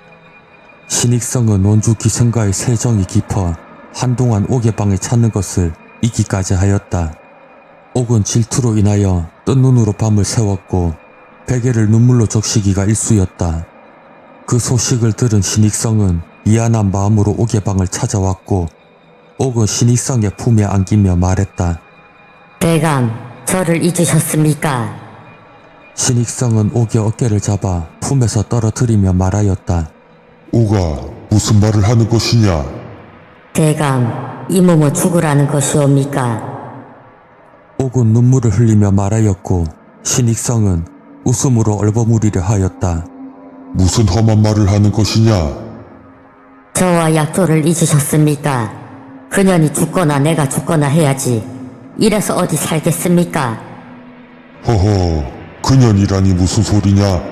신익성은 원주 기생과의 세정이 깊어 한동안 옥의 방에 찾는 것을 이기까지 하였다. 옥은 질투로 인하여 뜬 눈으로 밤을 새웠고 베개를 눈물로 적시기가 일쑤였다. 그 소식을 들은 신익성은 미안한 마음으로 옥의 방을 찾아왔고 옥은 신익성의 품에 안기며 말했다. 대감, 저를 잊으셨습니까? 신익성은 옥의 어깨를 잡아 품에서 떨어뜨리며 말하였다. 옥아, 무슨 말을 하는 것이냐? 대감, 이 몸은 죽으라는 것이옵니까? 옥은 눈물을 흘리며 말하였고 신익성은 웃음으로 얼버무리려 하였다. 무슨 험한 말을 하는 것이냐? 저와 약조를 잊으셨습니까? 그년이 죽거나 내가 죽거나 해야지. 이래서 어디 살겠습니까? 허허, 그년이라니 무슨 소리냐?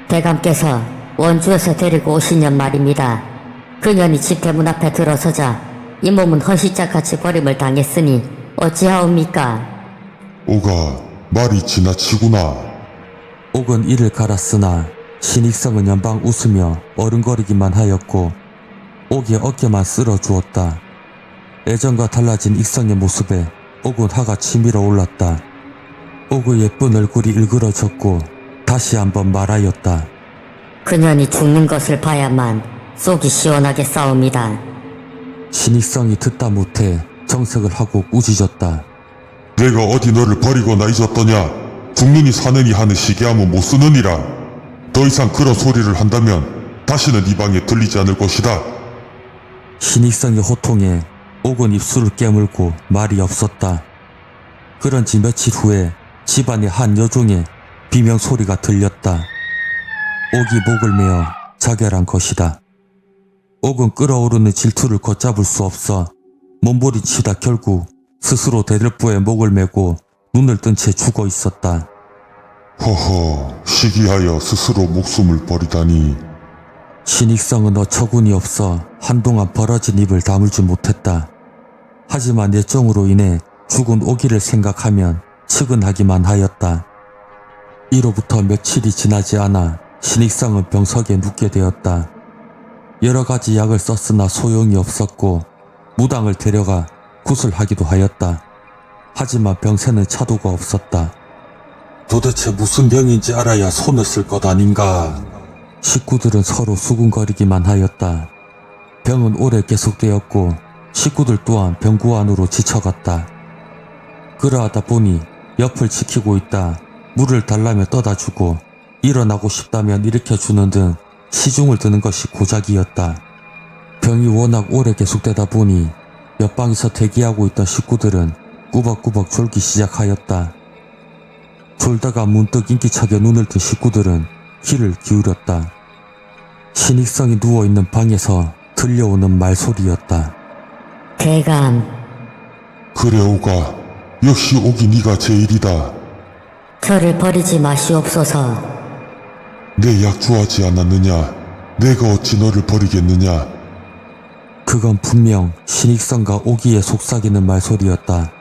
대감께서 원주에서 데리고 오시년 말입니다. 그년이 집 대문 앞에 들어서자 이 몸은 헌시짝같이 버림을 당했으니 어찌하옵니까? 옥아, 말이 지나치구나. 옥은 이를 갈았으나 신익성은 연방 웃으며 어른거리기만 하였고 옥의 어깨만 쓸어주었다. 예전과 달라진 익성의 모습에 옥은 화가 치밀어 올랐다. 옥의 예쁜 얼굴이 일그러졌고 다시 한번 말하였다. 그년이 죽는 것을 봐야만 속이 시원하게 싸웁니다. 신익성이 듣다 못해 정색을 하고 꾸짖었다. 내가 어디 너를 버리거나 잊었더냐? 죽느니 사느니 하는 시기하면 못 쓰느니라. 더 이상 그런 소리를 한다면 다시는 이 방에 들리지 않을 것이다. 신익성의 호통에 옥은 입술을 깨물고 말이 없었다. 그런 지 며칠 후에 집안의 한 여종의 비명소리가 들렸다. 옥이 목을 메어 자결한 것이다. 옥은 끓어오르는 질투를 걷잡을 수 없어 몸부림치다 결국 스스로 대들보에 목을 메고 눈을 뜬 채 죽어 있었다. 허허, 시기하여 스스로 목숨을 버리다니. 신익성은 어처구니 없어 한동안 벌어진 입을 다물지 못했다. 하지만 예정으로 인해 죽은 옥이를 생각하면 측은하기만 하였다. 이로부터 며칠이 지나지 않아 신익성은 병석에 눕게 되었다. 여러 가지 약을 썼으나 소용이 없었고 무당을 데려가 굿을 하기도 하였다. 하지만 병세는 차도가 없었다. 도대체 무슨 병인지 알아야 손을 쓸 것 아닌가. 식구들은 서로 수군거리기만 하였다. 병은 오래 계속되었고 식구들 또한 병구 안으로 지쳐갔다. 그러하다 보니 옆을 지키고 있다 물을 달라며 떠다 주고 일어나고 싶다면 일으켜주는 등 시중을 드는 것이 고작이었다. 병이 워낙 오래 계속되다 보니 옆방에서 대기하고 있던 식구들은 꾸벅꾸벅 졸기 시작하였다. 졸다가 문득 인기차게 눈을 뜬 식구들은 귀를 기울였다. 신익성이 누워있는 방에서 들려오는 말소리였다. 대감, 그래 오가. 역시 오기 네가 제일이다. 저를 버리지 마시옵소서. 내 약 좋아하지 않았느냐? 내가 어찌 너를 버리겠느냐? 그건 분명 신익성과 오기의 속삭이는 말소리였다.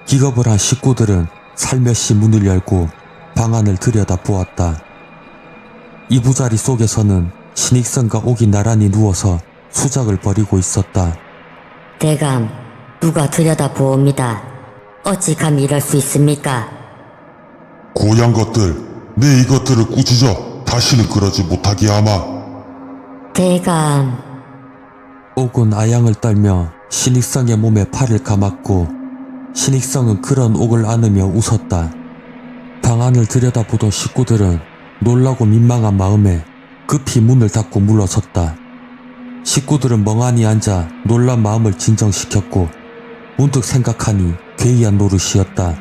기겁을 한 식구들은 살며시 문을 열고 방 안을 들여다보았다. 이부자리 속에서는 신익성과 오기 나란히 누워서 수작을 벌이고 있었다. 대감, 누가 들여다보옵니다. 어찌 감히 이럴 수 있습니까? 고양 것들, 내 이것들을 꾸짖어 다시는 그러지 못하게 하마. 대감, 옥은 아양을 떨며 신익성의 몸에 팔을 감았고 신익성은 그런 옥을 안으며 웃었다. 방 안을 들여다보던 식구들은 놀라고 민망한 마음에 급히 문을 닫고 물러섰다. 식구들은 멍하니 앉아 놀란 마음을 진정시켰고 문득 생각하니 괴이한 노릇이었다.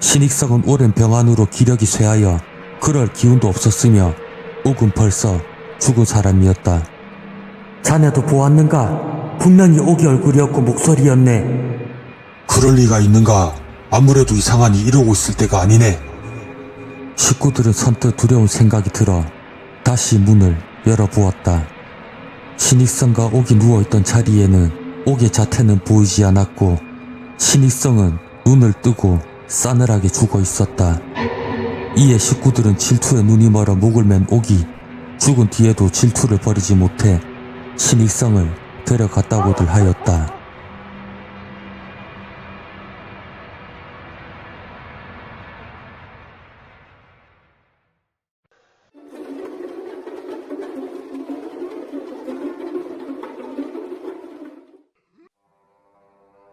신익성은 오랜 병 안으로 기력이 쇠하여 그럴 기운도 없었으며 옥은 벌써 죽은 사람이었다. 자네도 보았는가? 분명히 옥이 얼굴이었고 목소리였네. 그럴 리가 있는가? 아무래도 이상하니 이러고 있을 때가 아니네. 식구들은 선뜻 두려운 생각이 들어 다시 문을 열어보았다. 신익성과 옥이 누워있던 자리에는 옥의 자태는 보이지 않았고 신익성은 눈을 뜨고 싸늘하게 죽어있었다. 이에 식구들은 질투에 눈이 멀어 목을 맨 옥이 죽은 뒤에도 질투를 버리지 못해 신익성을 데려갔다고들 하였다.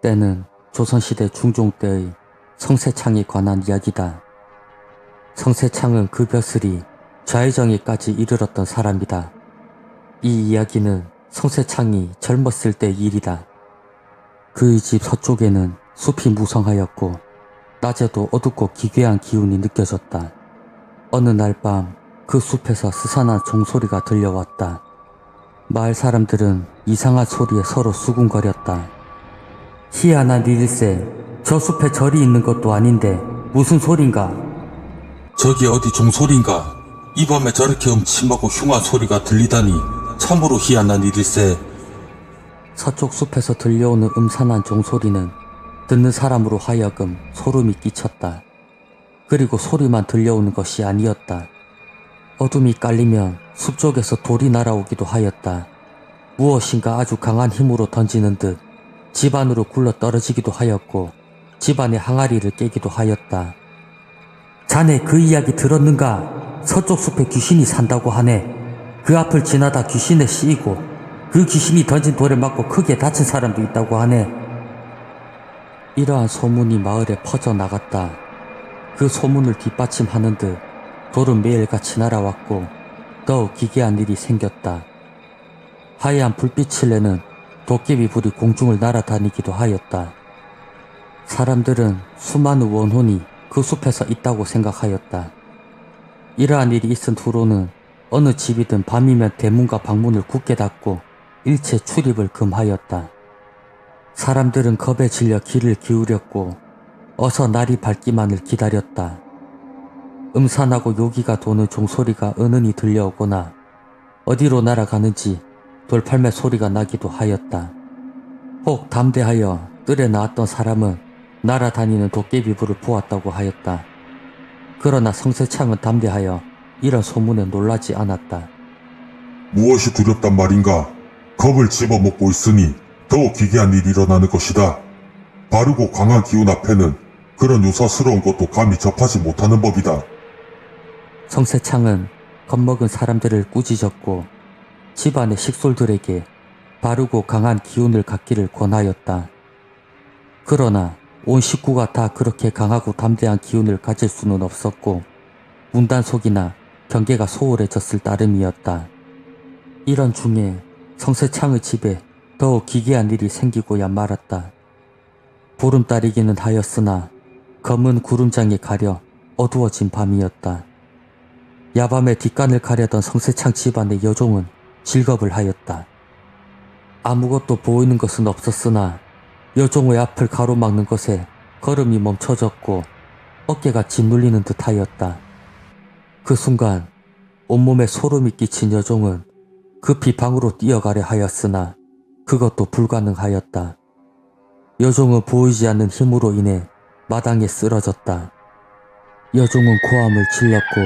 때는 조선시대 중종 때의 성세창에 관한 이야기다. 성세창은 그 벼슬이 좌의정에까지 이르렀던 사람이다. 이 이야기는 성세창이 젊었을 때의 일이다. 그의 집 서쪽에는 숲이 무성하였고 낮에도 어둡고 기괴한 기운이 느껴졌다. 어느 날 밤 그 숲에서 스산한 종소리가 들려왔다. 마을 사람들은 이상한 소리에 서로 수군거렸다. 희한한 일일세, 저 숲에 절이 있는 것도 아닌데 무슨 소린가? 저기 어디 종소린가? 이 밤에 저렇게 음침하고 흉한 소리가 들리다니 참으로 희한한 일일세. 서쪽 숲에서 들려오는 음산한 종소리는 듣는 사람으로 하여금 소름이 끼쳤다. 그리고 소리만 들려오는 것이 아니었다. 어둠이 깔리면 숲 쪽에서 돌이 날아오기도 하였다. 무엇인가 아주 강한 힘으로 던지는 듯 집안으로 굴러 떨어지기도 하였고 집안의 항아리를 깨기도 하였다. 자네 그 이야기 들었는가? 서쪽 숲에 귀신이 산다고 하네. 그 앞을 지나다 귀신에 씌이고 그 귀신이 던진 돌에 맞고 크게 다친 사람도 있다고 하네. 이러한 소문이 마을에 퍼져나갔다. 그 소문을 뒷받침하는 듯 돌은 매일같이 날아왔고 더욱 기괴한 일이 생겼다. 하얀 불빛을 내는 도깨비 불이 공중을 날아다니기도 하였다. 사람들은 수많은 원혼이 그 숲에서 있다고 생각하였다. 이러한 일이 있은 후로는 어느 집이든 밤이면 대문과 방문을 굳게 닫고 일체 출입을 금하였다. 사람들은 겁에 질려 귀를 기울였고 어서 날이 밝기만을 기다렸다. 음산하고 요기가 도는 종소리가 은은히 들려오거나 어디로 날아가는지 돌팔매 소리가 나기도 하였다. 혹 담대하여 뜰에 나왔던 사람은 날아다니는 도깨비불을 보았다고 하였다. 그러나 성세창은 담대하여 이런 소문에 놀라지 않았다. 무엇이 두렵단 말인가? 겁을 집어먹고 있으니 더 기괴한 일이 일어나는 것이다. 바르고 강한 기운 앞에는 그런 유사스러운 것도 감히 접하지 못하는 법이다. 성세창은 겁먹은 사람들을 꾸짖었고 집안의 식솔들에게 바르고 강한 기운을 갖기를 권하였다. 그러나 온 식구가 다 그렇게 강하고 담대한 기운을 가질 수는 없었고 문단속이나 경계가 소홀해졌을 따름이었다. 이런 중에 성세창의 집에 더욱 기괴한 일이 생기고야 말았다. 보름달이기는 하였으나 검은 구름장에 가려 어두워진 밤이었다. 야밤에 뒷간을 가려던 성세창 집안의 여종은 질겁을 하였다. 아무것도 보이는 것은 없었으나 여종의 앞을 가로막는 것에 걸음이 멈춰졌고 어깨가 짓눌리는 듯 하였다. 그 순간 온몸에 소름이 끼친 여종은 급히 방으로 뛰어가려 하였으나 그것도 불가능하였다. 여종은 보이지 않는 힘으로 인해 마당에 쓰러졌다. 여종은 고함을 질렀고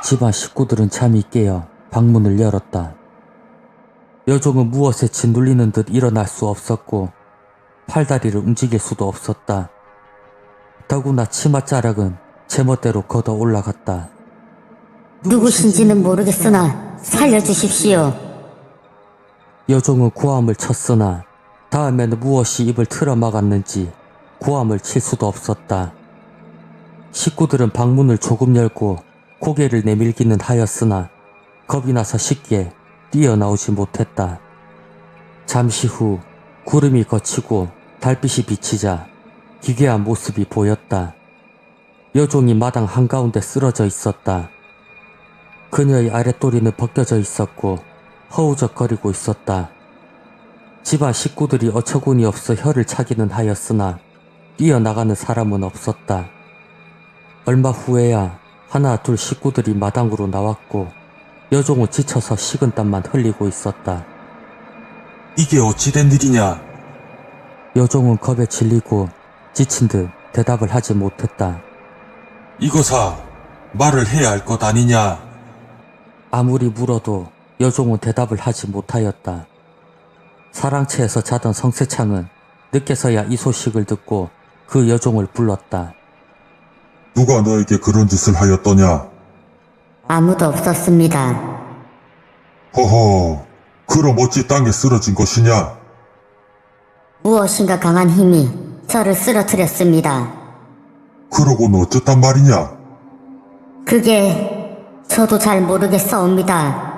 집안 식구들은 잠이 깨어 방문을 열었다. 여종은 무엇에 짓눌리는 듯 일어날 수 없었고 팔다리를 움직일 수도 없었다. 더구나 치맛자락은 제멋대로 걷어 올라갔다. 누구신지는 모르겠으나 살려주십시오. 여종은 고함을 쳤으나 다음에는 무엇이 입을 틀어막았는지 고함을 칠 수도 없었다. 식구들은 방문을 조금 열고 고개를 내밀기는 하였으나 겁이 나서 쉽게 뛰어나오지 못했다. 잠시 후 구름이 걷히고 달빛이 비치자 기괴한 모습이 보였다. 여종이 마당 한가운데 쓰러져 있었다. 그녀의 아랫도리는 벗겨져 있었고 허우적거리고 있었다. 집안 식구들이 어처구니 없어 혀를 차기는 하였으나 뛰어나가는 사람은 없었다. 얼마 후에야 하나 둘 식구들이 마당으로 나왔고 여종은 지쳐서 식은땀만 흘리고 있었다. 이게 어찌된 일이냐? 여종은 겁에 질리고 지친 듯 대답을 하지 못했다. 이거사 말을 해야 할 것 아니냐? 아무리 물어도 여종은 대답을 하지 못하였다. 사랑채에서 자던 성세창은 늦게서야 이 소식을 듣고 그 여종을 불렀다. 누가 너에게 그런 짓을 하였더냐? 아무도 없었습니다. 허허, 그럼 어찌 땅에 쓰러진 것이냐? 무엇인가 강한 힘이 저를 쓰러뜨렸습니다. 그러고는 어쨌단 말이냐? 그게 저도 잘 모르겠사옵니다.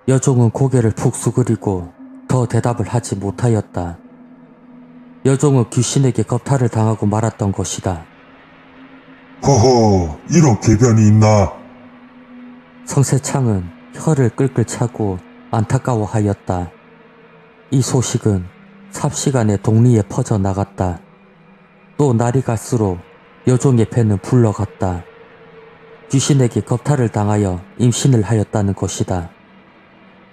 여종은 고개를 푹 수그리고 더 대답을 하지 못하였다. 여종은 귀신에게 겁탈을 당하고 말았던 것이다. 허허, 이런 궤변이 있나? 성세창은 혀를 끌끌 차고 안타까워하였다. 이 소식은 삽시간에 동리에 퍼져나갔다. 또 날이 갈수록 여종의 배는 불러갔다. 귀신에게 겁탈을 당하여 임신을 하였다는 것이다.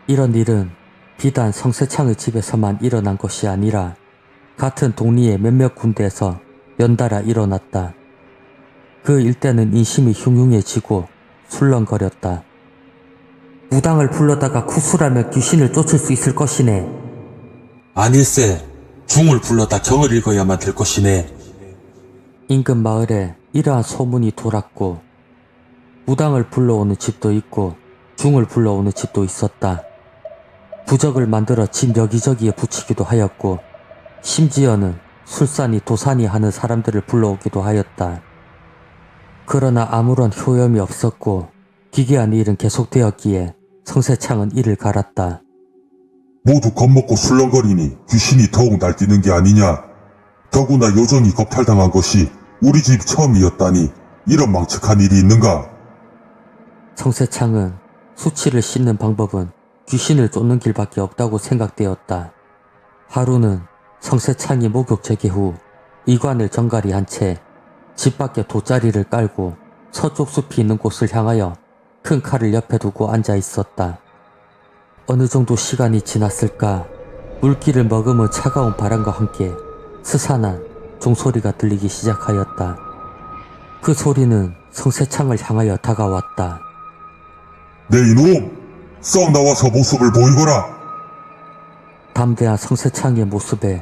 이런 일은 비단 성세창의 집에서만 일어난 것이 아니라 같은 동리의 몇몇 군데에서 연달아 일어났다. 그 일대는 인심이 흉흉해지고 술렁거렸다. 무당을 불러다가 구술하면 귀신을 쫓을 수 있을 것이네. 아닐세, 중을 불러다 경을 읽어야만 될 것이네. 인근 마을에 이러한 소문이 돌았고 무당을 불러오는 집도 있고 중을 불러오는 집도 있었다. 부적을 만들어 집 여기저기에 붙이기도 하였고 심지어는 술사니 도사니 하는 사람들을 불러오기도 하였다. 그러나 아무런 효염이 없었고 기괴한 일은 계속되었기에 성세창은 이를 갈았다. 모두 겁먹고 술렁거리니 귀신이 더욱 날뛰는 게 아니냐? 더구나 여종이 겁탈당한 것이 우리 집 처음이었다니 이런 망측한 일이 있는가? 성세창은 수치를 씻는 방법은 귀신을 쫓는 길밖에 없다고 생각되었다. 하루는 성세창이 목욕 재개 후 이관을 정갈이 한 채 집 밖에 돗자리를 깔고 서쪽 숲이 있는 곳을 향하여 큰 칼을 옆에 두고 앉아 있었다. 어느 정도 시간이 지났을까 물기를 머금은 차가운 바람과 함께 스산한 종소리가 들리기 시작하였다. 그 소리는 성세창을 향하여 다가왔다. 내 이놈! 썩 나와서 모습을 보이거라! 담대한 성세창의 모습에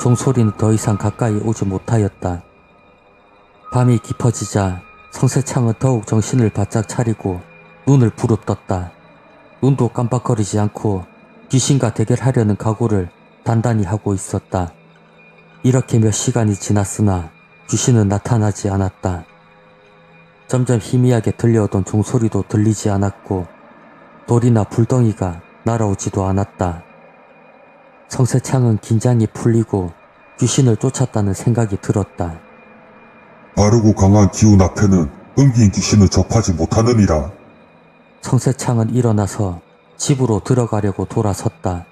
종소리는 더 이상 가까이 오지 못하였다. 밤이 깊어지자 성세창은 더욱 정신을 바짝 차리고 눈을 부릅떴다. 눈도 깜빡거리지 않고 귀신과 대결하려는 각오를 단단히 하고 있었다. 이렇게 몇 시간이 지났으나 귀신은 나타나지 않았다. 점점 희미하게 들려오던 종소리도 들리지 않았고 돌이나 불덩이가 날아오지도 않았다. 성세창은 긴장이 풀리고 귀신을 쫓았다는 생각이 들었다. 바르고 강한 기운 앞에는 은기인 귀신을 접하지 못하느니라. 성세창은 일어나서 집으로 들어가려고 돌아섰다.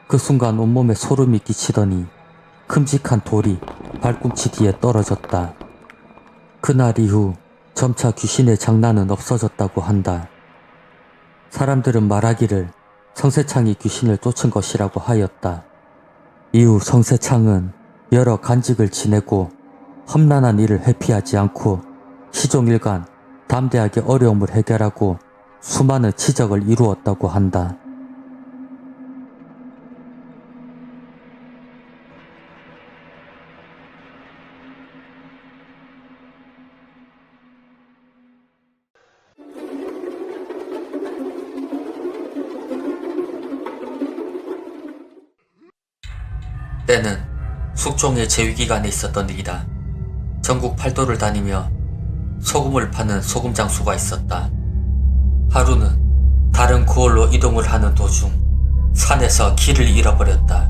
그 순간 온몸에 소름이 끼치더니 큼직한 돌이 발꿈치 뒤에 떨어졌다. 그날 이후 점차 귀신의 장난은 없어졌다고 한다. 사람들은 말하기를 성세창이 귀신을 쫓은 것이라고 하였다. 이후 성세창은 여러 간직을 지내고 험난한 일을 회피하지 않고 시종일관 담대하게 어려움을 해결하고 수많은 치적을 이루었다고 한다. 때는 숙종의 제위기간에 있었던 일이다. 전국 팔도를 다니며 소금을 파는 소금 장수가 있었다. 하루는 다른 고을로 이동을 하는 도중 산에서 길을 잃어버렸다.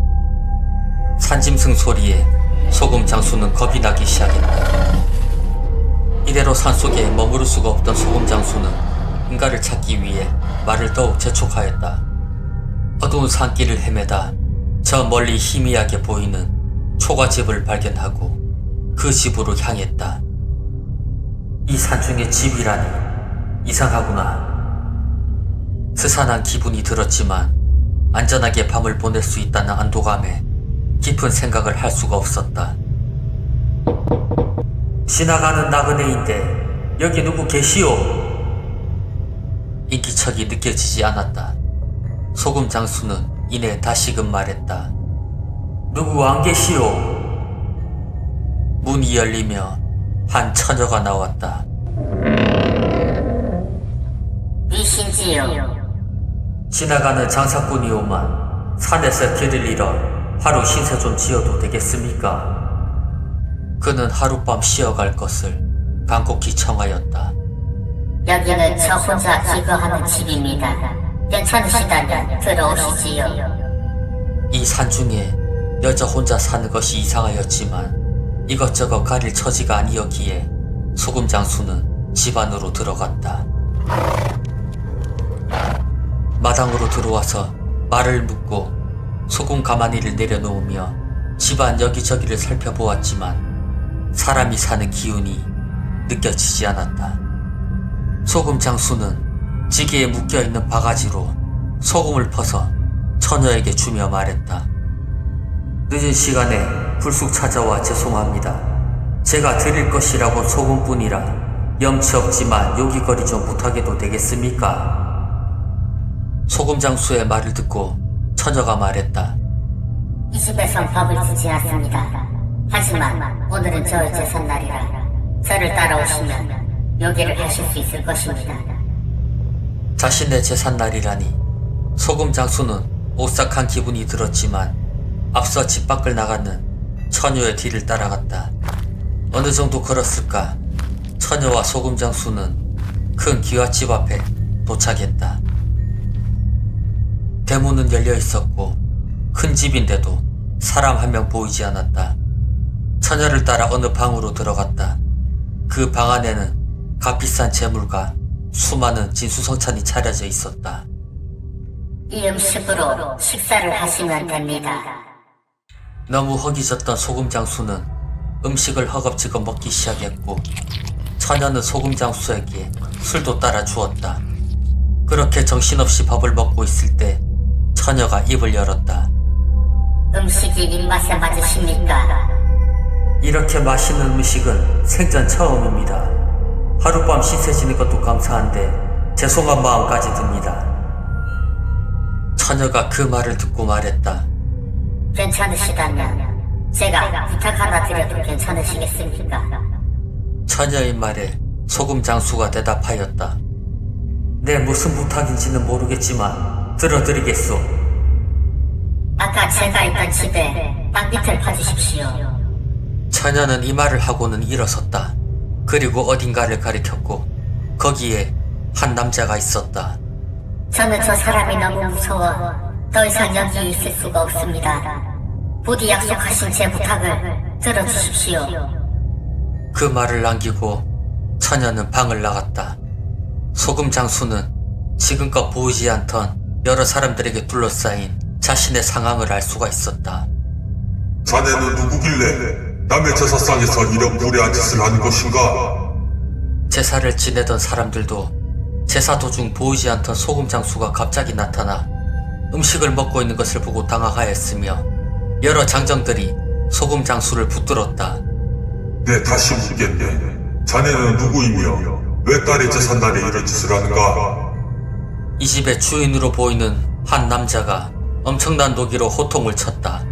산짐승 소리에 소금 장수는 겁이 나기 시작했다. 이대로 산속에 머무를 수가 없던 소금 장수는 인가를 찾기 위해 말을 더욱 재촉하였다. 어두운 산길을 헤매다 저 멀리 희미하게 보이는 초가집을 발견하고 그 집으로 향했다. 이 산중에 집이라니 이상하구나. 스산한 기분이 들었지만 안전하게 밤을 보낼 수 있다는 안도감에 깊은 생각을 할 수가 없었다. 지나가는 나그네인데 여기 누구 계시오? 인기척이 느껴지지 않았다. 소금 장수는 이내 다시금 말했다. 누구 안 계시오? 문이 열리며 한 처녀가 나왔다. 이신지요? 지나가는 장사꾼이오만 산에서 길을 잃어 하루 신세 좀 지어도 되겠습니까? 그는 하룻밤 쉬어갈 것을 간곡히 청하였다. 여기는 저 혼자 기거하는 집입니다. 괜찮으시다면 들어오시지요. 이 산중에 여자 혼자 사는 것이 이상하였지만 이것저것 가릴 처지가 아니었기에 소금 장수는 집 안으로 들어갔다. 마당으로 들어와서 말을 묶고 소금 가마니를 내려놓으며 집안 여기저기를 살펴보았지만 사람이 사는 기운이 느껴지지 않았다. 소금 장수는 지게에 묶여있는 바가지로 소금을 퍼서 처녀에게 주며 말했다. 늦은 시간에 불쑥 찾아와 죄송합니다. 제가 드릴 것이라고 소금뿐이라 염치 없지만 요기거리 좀 부탁해도 되겠습니까? 소금 장수의 말을 듣고 처녀가 말했다. 이 집에선 밥을 주지 않습니다. 하지만 오늘은 저의 제삿날이라 저를 따라오시면 요기를 하실 수 있을 것입니다. 자신의 제삿날이라니 소금 장수는 오싹한 기분이 들었지만 앞서 집 밖을 나가는 처녀의 뒤를 따라갔다. 어느 정도 걸었을까 처녀와 소금 장수는 큰 기와집 앞에 도착했다. 대문은 열려 있었고 큰 집인데도 사람 한 명 보이지 않았다. 처녀를 따라 어느 방으로 들어갔다. 그 방 안에는 값비싼 재물과 수많은 진수성찬이 차려져 있었다. 이 음식으로 식사를 하시면 됩니다. 너무 허기졌던 소금 장수는 음식을 허겁지겁 먹기 시작했고 처녀는 소금 장수에게 술도 따라 주었다. 그렇게 정신없이 밥을 먹고 있을 때 처녀가 입을 열었다. 음식이 입맛에 맞으십니까? 이렇게 맛있는 음식은 생전 처음입니다. 하룻밤 신세 지는 것도 감사한데 죄송한 마음까지 듭니다. 처녀가 그 말을 듣고 말했다. 괜찮으시다면 제가 부탁 하나 드려도 괜찮으시겠습니까? 처녀의 말에 소금 장수가 대답하였다. 내 무슨 부탁인지는 모르겠지만 들어드리겠소. 아까 제가 있던 집에 땅 밑을 파주십시오. 처녀는 이 말을 하고는 일어섰다. 그리고 어딘가를 가리켰고 거기에 한 남자가 있었다. 저는 저 사람이 너무 무서워 더 이상 여기 있을 수가 없습니다. 부디 약속하신 제 부탁을 들어주십시오. 그 말을 남기고 처녀는 방을 나갔다. 소금 장수는 지금껏 보이지 않던 여러 사람들에게 둘러싸인 자신의 상황을 알 수가 있었다. 자네는 누구길래 남의 제사상에서 이런 무례한 짓을 하는 것인가? 제사를 지내던 사람들도 제사 도중 보이지 않던 소금 장수가 갑자기 나타나 음식을 먹고 있는 것을 보고 당황하였으며 여러 장정들이 소금 장수를 붙들었다. 네, 다시 묻겠네. 자네는 누구이며 왜 딸의 제삿날에 이런 짓을 하는가? 이 집의 주인으로 보이는 한 남자가 엄청난 노기로 호통을 쳤다.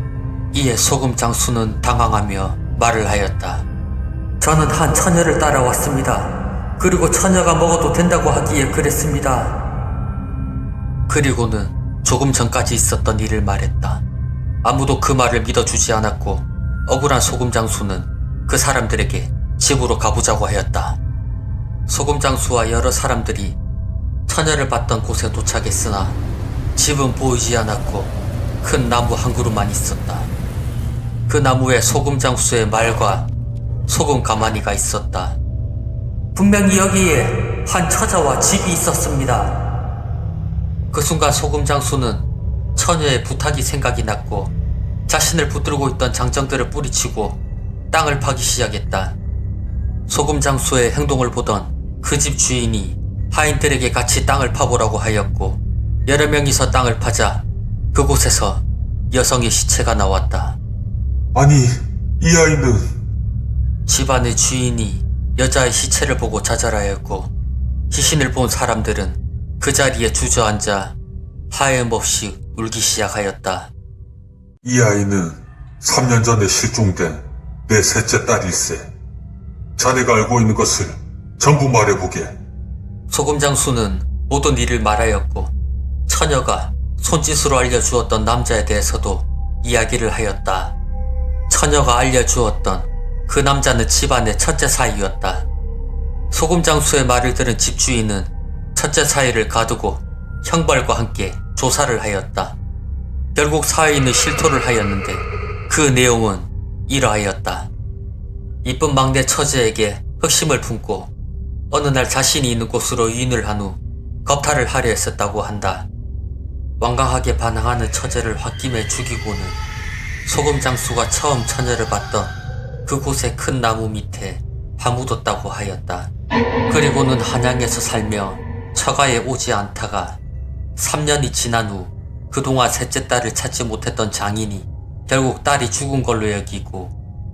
이에 소금 장수는 당황하며 말을 하였다. 저는 한 처녀를 따라왔습니다. 그리고 처녀가 먹어도 된다고 하기에 그랬습니다. 그리고는 조금 전까지 있었던 일을 말했다. 아무도 그 말을 믿어주지 않았고 억울한 소금 장수는 그 사람들에게 집으로 가보자고 하였다. 소금 장수와 여러 사람들이 처녀를 봤던 곳에 도착했으나 집은 보이지 않았고 큰 나무 한 그루만 있었다. 그 나무에 소금 장수의 말과 소금 가마니가 있었다. 분명히 여기에 한 처자와 집이 있었습니다. 그 순간 소금 장수는 처녀의 부탁이 생각이 났고 자신을 붙들고 있던 장정들을 뿌리치고 땅을 파기 시작했다. 소금 장수의 행동을 보던 그 집 주인이 하인들에게 같이 땅을 파보라고 하였고 여러 명이서 땅을 파자 그곳에서 여성의 시체가 나왔다. 아니, 이 아이는 집안의 주인이 여자의 시체를 보고 좌절하였고 시신을 본 사람들은 그 자리에 주저앉아 하염없이 울기 시작하였다. 이 아이는 3년 전에 실종된 내 셋째 딸일세. 자네가 알고 있는 것을 전부 말해보게. 소금 장수는 모든 일을 말하였고 처녀가 손짓으로 알려주었던 남자에 대해서도 이야기를 하였다. 처녀가 알려주었던 그 남자는 집안의 첫째 사위였다. 소금 장수의 말을 들은 집주인은 첫째 사위를 가두고 형벌과 함께 조사를 하였다. 결국 사위는 실토를 하였는데 그 내용은 이러하였다. 이쁜 막내 처제에게 흑심을 품고 어느 날 자신이 있는 곳으로 유인을 한 후 겁탈을 하려 했었다고 한다. 완강하게 반항하는 처제를 홧김에 죽이고는 소금 장수가 처음 처녀를 봤던 그곳의 큰 나무 밑에 파묻었다고 하였다. 그리고는 한양에서 살며 처가에 오지 않다가 3년이 지난 후 그동안 셋째 딸을 찾지 못했던 장인이 결국 딸이 죽은 걸로 여기고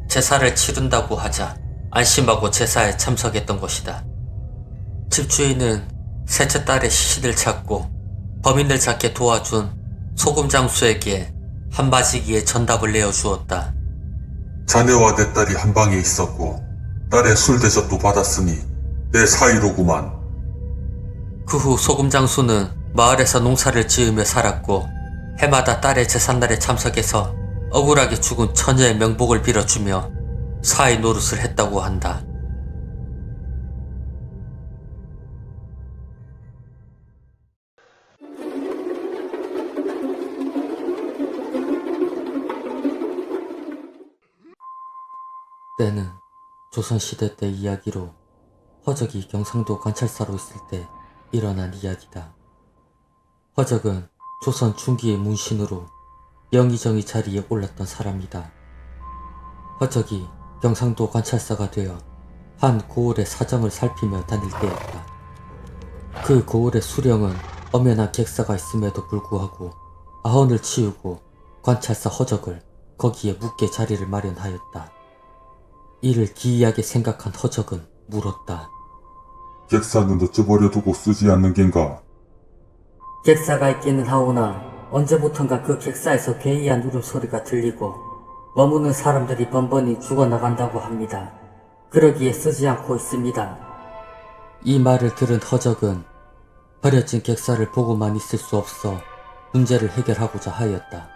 제사를 치른다고 하자 안심하고 제사에 참석했던 것이다. 집주인은 셋째 딸의 시신을 찾고 범인을 잡게 도와준 소금 장수에게 한마디기에 전답을 내어주었다. 자네와 내 딸이 한 방에 있었고 딸의 술 대접도 받았으니 내 사이로구만. 그 후 소금 장수는 마을에서 농사를 지으며 살았고 해마다 딸의 제삿날에 참석해서 억울하게 죽은 처녀의 명복을 빌어주며 사위 노릇을 했다고 한다. 때는 조선시대 때 이야기로 허적이 경상도 관찰사로 있을 때 일어난 이야기다. 허적은 조선 중기의 문신으로 영의정의 자리에 올랐던 사람이다. 허적이 경상도 관찰사가 되어 한 고을의 사정을 살피며 다닐 때였다. 그 고을의 수령은 엄연한 객사가 있음에도 불구하고 아흔을 치우고 관찰사 허적을 거기에 묵게 자리를 마련하였다. 이를 기이하게 생각한 허적은 물었다. 객사는 어찌 버려두고 쓰지 않는 겐가? 객사가 있기는 하오나 언제부턴가 그 객사에서 괴이한 울음소리가 들리고 머무는 사람들이 번번이 죽어나간다고 합니다. 그러기에 쓰지 않고 있습니다. 이 말을 들은 허적은 버려진 객사를 보고만 있을 수 없어 문제를 해결하고자 하였다.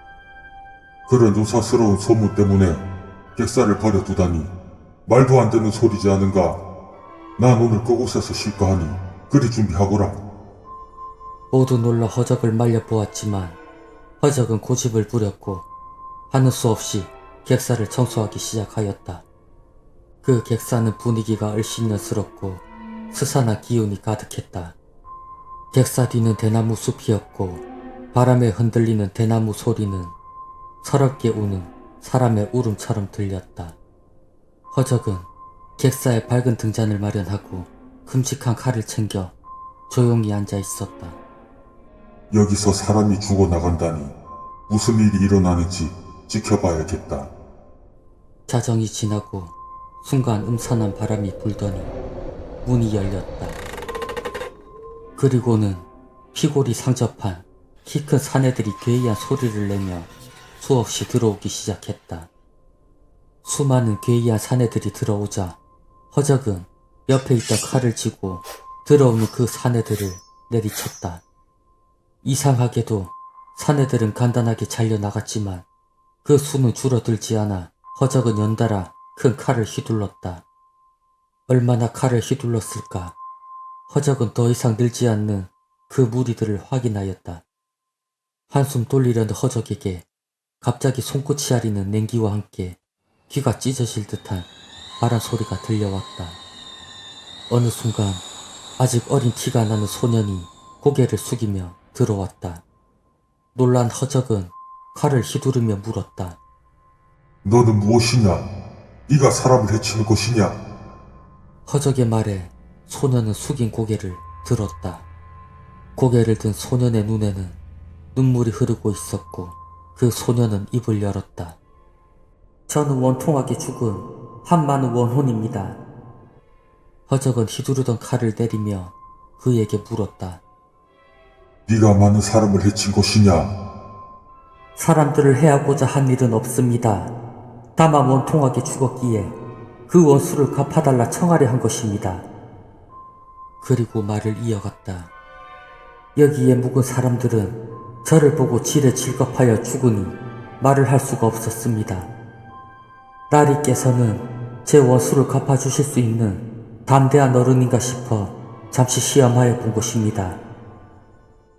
그런 요사스러운 소문 때문에 객사를 버려두다니 말도 안 되는 소리지 않은가. 난 오늘 그곳에서 쉴까 하니 그리 준비하거라. 모두 놀라 허적을 말려보았지만 허적은 고집을 부렸고 하는 수 없이 객사를 청소하기 시작하였다. 그 객사는 분위기가 얼씬년스럽고 스산한 기운이 가득했다. 객사 뒤는 대나무 숲이었고 바람에 흔들리는 대나무 소리는 서럽게 우는 사람의 울음처럼 들렸다. 허적은 객사에 밝은 등잔을 마련하고 큼직한 칼을 챙겨 조용히 앉아 있었다. 여기서 사람이 죽어나간다니 무슨 일이 일어나는지 지켜봐야겠다. 자정이 지나고 순간 음산한 바람이 불더니 문이 열렸다. 그리고는 피골이 상접한 키 큰 사내들이 괴이한 소리를 내며 수없이 들어오기 시작했다. 수많은 괴이한 사내들이 들어오자 허적은 옆에 있던 칼을 쥐고 들어오는 그 사내들을 내리쳤다. 이상하게도 사내들은 간단하게 잘려나갔지만 그 수는 줄어들지 않아 허적은 연달아 큰 칼을 휘둘렀다. 얼마나 칼을 휘둘렀을까? 허적은 더 이상 늘지 않는 그 무리들을 확인하였다. 한숨 돌리려는 허적에게 갑자기 손끝이 아리는 냉기와 함께 귀가 찢어질 듯한 바람 소리가 들려왔다. 어느 순간 아직 어린 티가 나는 소년이 고개를 숙이며 들어왔다. 놀란 허적은 칼을 휘두르며 물었다. 너는 무엇이냐? 네가 사람을 해치는 것이냐? 허적의 말에 소년은 숙인 고개를 들었다. 고개를 든 소년의 눈에는 눈물이 흐르고 있었고 그 소년은 입을 열었다. 저는 원통하게 죽은 한 많은 원혼입니다. 허적은 휘두르던 칼을 내리며 그에게 물었다. 네가 많은 사람을 해친 것이냐? 사람들을 해하고자 한 일은 없습니다. 다만 원통하게 죽었기에 그 원수를 갚아달라 청하려 한 것입니다. 그리고 말을 이어갔다. 여기에 묵은 사람들은 저를 보고 지레 질겁하여 죽으니 말을 할 수가 없었습니다. 나리께서는 제 원수를 갚아주실 수 있는 담대한 어른인가 싶어 잠시 시험하여 본 것입니다.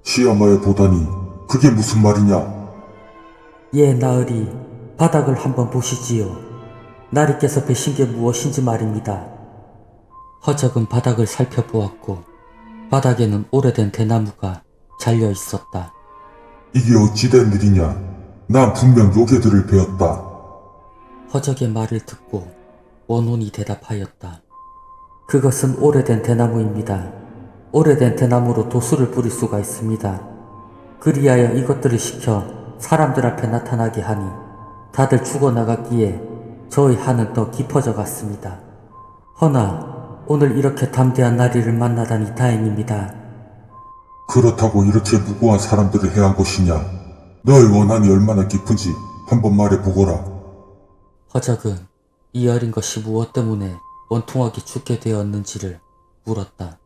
시험하여 보다니 그게 무슨 말이냐? 예, 나으리, 바닥을 한번 보시지요. 나리께서 베신 게 무엇인지 말입니다. 허적은 바닥을 살펴보았고 바닥에는 오래된 대나무가 잘려 있었다. 이게 어찌 된 일이냐? 난 분명 요괴들을 배웠다. 허적의 말을 듣고 원혼이 대답하였다. 그것은 오래된 대나무입니다. 오래된 대나무로 도수를 부릴 수가 있습니다. 그리하여 이것들을 시켜 사람들 앞에 나타나게 하니 다들 죽어나갔기에 저의 한은 더 깊어져 갔습니다. 허나 오늘 이렇게 담대한 나리를 만나다니 다행입니다. 그렇다고 이렇게 무고한 사람들을 해한 것이냐? 너의 원한이 얼마나 깊은지 한번 말해보거라. 허적은 이 어린 것이 무엇 때문에 원통하게 죽게 되었는지를 물었다.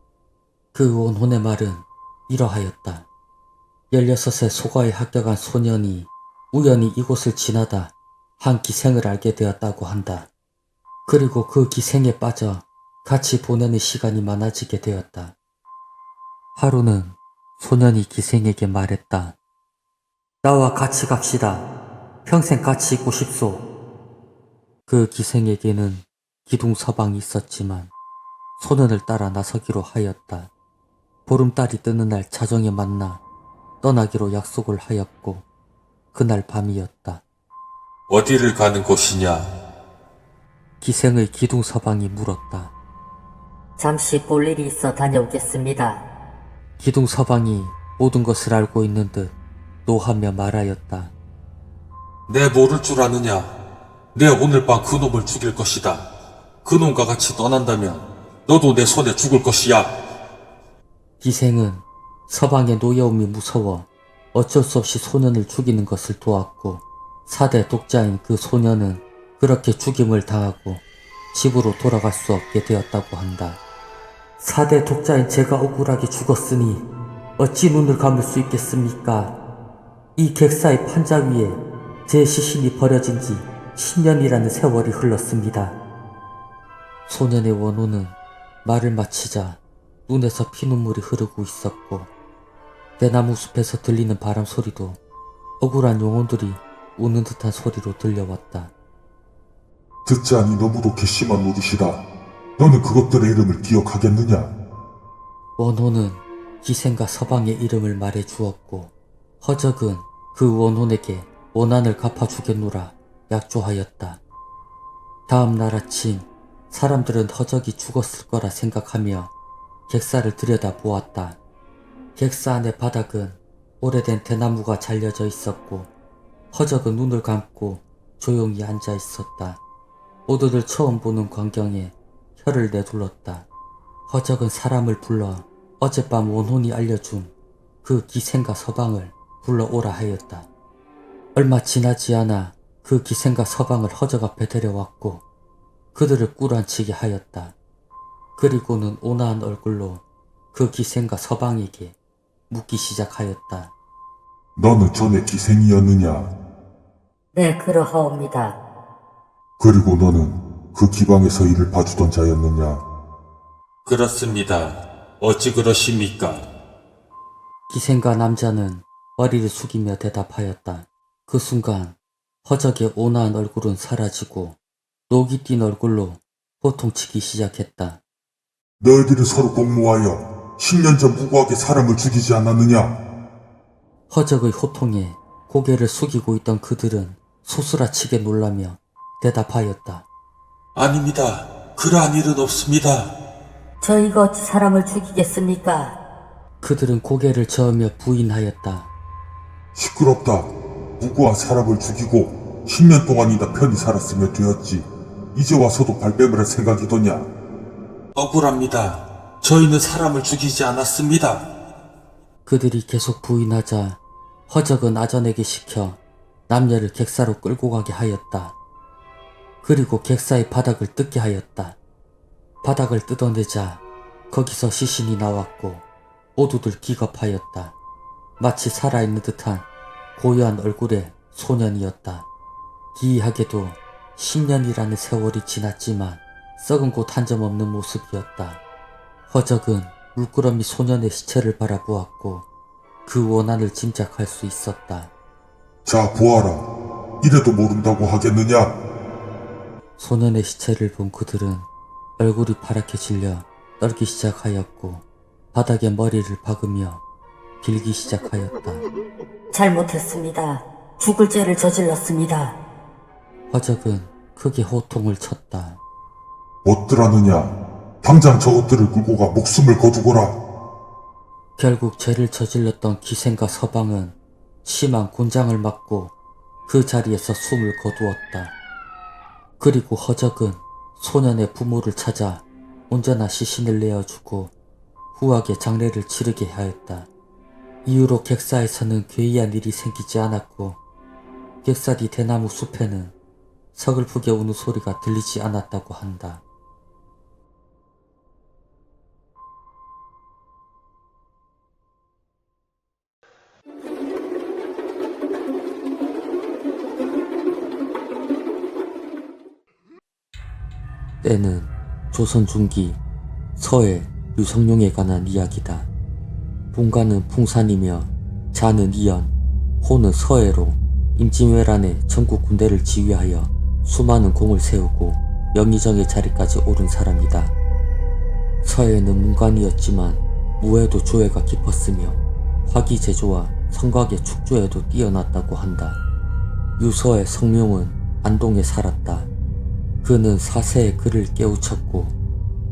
그 원혼의 말은 이러하였다. 16세 소가에 합격한 소년이 우연히 이곳을 지나다 한 기생을 알게 되었다고 한다. 그리고 그 기생에 빠져 같이 보내는 시간이 많아지게 되었다. 하루는 소년이 기생에게 말했다. 나와 같이 갑시다. 평생 같이 있고 싶소. 그 기생에게는 기둥서방이 있었지만 소년을 따라 나서기로 하였다. 보름달이 뜨는 날 자정에 만나 떠나기로 약속을 하였고 그날 밤이었다. 어디를 가는 곳이냐? 기생의 기둥서방이 물었다. 잠시 볼 일이 있어 다녀오겠습니다. 기둥서방이 모든 것을 알고 있는 듯 노하며 말하였다. 내 모를 줄 아느냐? 내 오늘 밤 그놈을 죽일 것이다. 그놈과 같이 떠난다면 너도 내 손에 죽을 것이야. 기생은 서방의 노여움이 무서워 어쩔 수 없이 소년을 죽이는 것을 도왔고 4대 독자인 그 소년은 그렇게 죽임을 당하고 집으로 돌아갈 수 없게 되었다고 한다. 4대 독자인 제가 억울하게 죽었으니 어찌 눈을 감을 수 있겠습니까? 이 객사의 판자 위에 제 시신이 버려진 지 10년이라는 세월이 흘렀습니다. 소년의 원호는 말을 마치자 눈에서 피눈물이 흐르고 있었고 대나무 숲에서 들리는 바람 소리도 억울한 영혼들이 우는 듯한 소리로 들려왔다. 듣지 않니 너무도 괘씸한 노릇이다. 너는 그것들의 이름을 기억하겠느냐? 원호는 기생과 서방의 이름을 말해 주었고 허적은 그 원혼에게 원한을 갚아주겠노라 약조하였다. 다음 날 아침 사람들은 허적이 죽었을 거라 생각하며 객사를 들여다보았다. 객사 안의 바닥은 오래된 대나무가 잘려져 있었고 허적은 눈을 감고 조용히 앉아 있었다. 모두들 처음 보는 광경에 혀를 내둘렀다. 허적은 사람을 불러 어젯밤 원혼이 알려준 그 기생과 서방을 불러오라 하였다. 얼마 지나지 않아 그 기생과 서방을 허적 앞에 데려왔고 그들을 꿇어앉히게 하였다. 그리고는 온화한 얼굴로 그 기생과 서방에게 묻기 시작하였다. 너는 전에 기생이었느냐? 네, 그러하옵니다. 그리고 너는 그 기방에서 일을 봐주던 자였느냐? 그렇습니다. 어찌 그러십니까? 기생과 남자는 머리를 숙이며 대답하였다. 그 순간 허적의 온화한 얼굴은 사라지고 녹이 띈 얼굴로 호통치기 시작했다. 너희들이 서로 공모하여 10년 전 무고하게 사람을 죽이지 않았느냐? 허적의 호통에 고개를 숙이고 있던 그들은 소스라치게 놀라며 대답하였다. 아닙니다. 그러한 일은 없습니다. 저희가 어찌 사람을 죽이겠습니까? 그들은 고개를 저으며 부인하였다. 시끄럽다. 무고한 사람을 죽이고 10년 동안이나 편히 살았으면 되었지. 이제 와서도 발뺌을 할 생각이더냐? 억울합니다. 저희는 사람을 죽이지 않았습니다. 그들이 계속 부인하자 허적은 아전에게 시켜 남녀를 객사로 끌고 가게 하였다. 그리고 객사의 바닥을 뜯게 하였다. 바닥을 뜯어내자 거기서 시신이 나왔고 모두들 기겁하였다. 마치 살아있는 듯한 고요한 얼굴의 소년이었다. 기이하게도 10년이라는 세월이 지났지만 썩은 곳 한 점 없는 모습이었다. 허적은 물끄러미 소년의 시체를 바라보았고 그 원한을 짐작할 수 있었다. 자, 보아라. 이래도 모른다고 하겠느냐? 소년의 시체를 본 그들은 얼굴이 파랗게 질려 떨기 시작하였고 바닥에 머리를 박으며 빌기 시작하였다. 잘못했습니다. 죽을 죄를 저질렀습니다. 허적은 크게 호통을 쳤다. 어떠라느냐? 당장 저것들을 끌고 가 목숨을 거두거라. 결국 죄를 저질렀던 기생과 서방은 심한 곤장을 맞고 그 자리에서 숨을 거두었다. 그리고 허적은 소년의 부모를 찾아 온전한 시신을 내어주고 후하게 장례를 치르게 하였다. 이후로 객사에서는 괴이한 일이 생기지 않았고 객사 뒤 대나무 숲에는 서글프게 우는 소리가 들리지 않았다고 한다. 때는 조선 중기 서해 유성룡에 관한 이야기다. 본가는 풍산이며 자는 이연, 호는 서해로 임진왜란에 전국 군대를 지휘하여 수많은 공을 세우고 영의정의 자리까지 오른 사람이다. 서해는 문관이었지만 무에도 조예가 깊었으며 화기제조와 성곽의 축조에도 뛰어났다고 한다. 유서의 성룡은 안동에 살았다. 그는 사세의 글을 깨우쳤고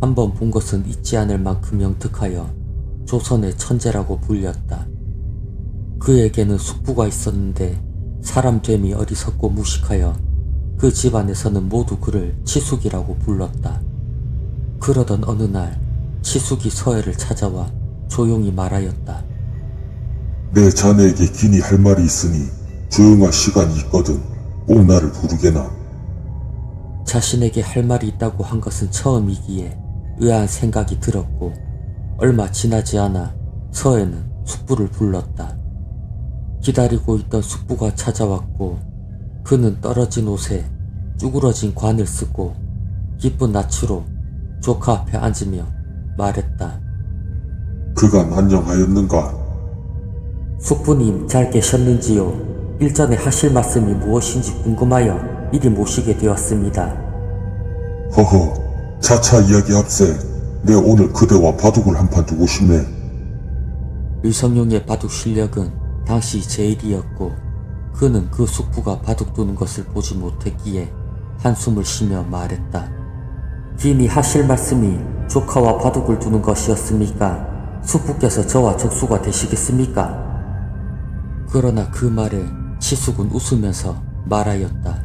한번 본 것은 잊지 않을 만큼 영특하여 조선의 천재라고 불렸다. 그에게는 숙부가 있었는데 사람됨이 어리석고 무식하여 그 집안에서는 모두 그를 치숙이라고 불렀다. 그러던 어느 날 치숙이 서해를 찾아와 조용히 말하였다. 내 자네에게 긴히 할 말이 있으니 조용할 시간이 있거든. 꼭 나를 부르게나. 자신에게 할 말이 있다고 한 것은 처음이기에 의아한 생각이 들었고 얼마 지나지 않아 서해는 숙부를 불렀다. 기다리고 있던 숙부가 찾아왔고 그는 떨어진 옷에 쭈그러진 관을 쓰고 기쁜 낯으로 조카 앞에 앉으며 말했다. 그간 안녕하였는가? 숙부님 잘 계셨는지요? 일전에 하실 말씀이 무엇인지 궁금하여 이리 모시게 되었습니다. 허허, 차차 이야기 앞세 내 오늘 그대와 바둑을 한판 두고 싶네. 류성룡의 바둑 실력은 당시 제일이었고 그는 그 숙부가 바둑 두는 것을 보지 못했기에 한숨을 쉬며 말했다. 김이 하실 말씀이 조카와 바둑을 두는 것이었습니까? 숙부께서 저와 적수가 되시겠습니까? 그러나 그 말에 시숙은 웃으면서 말하였다.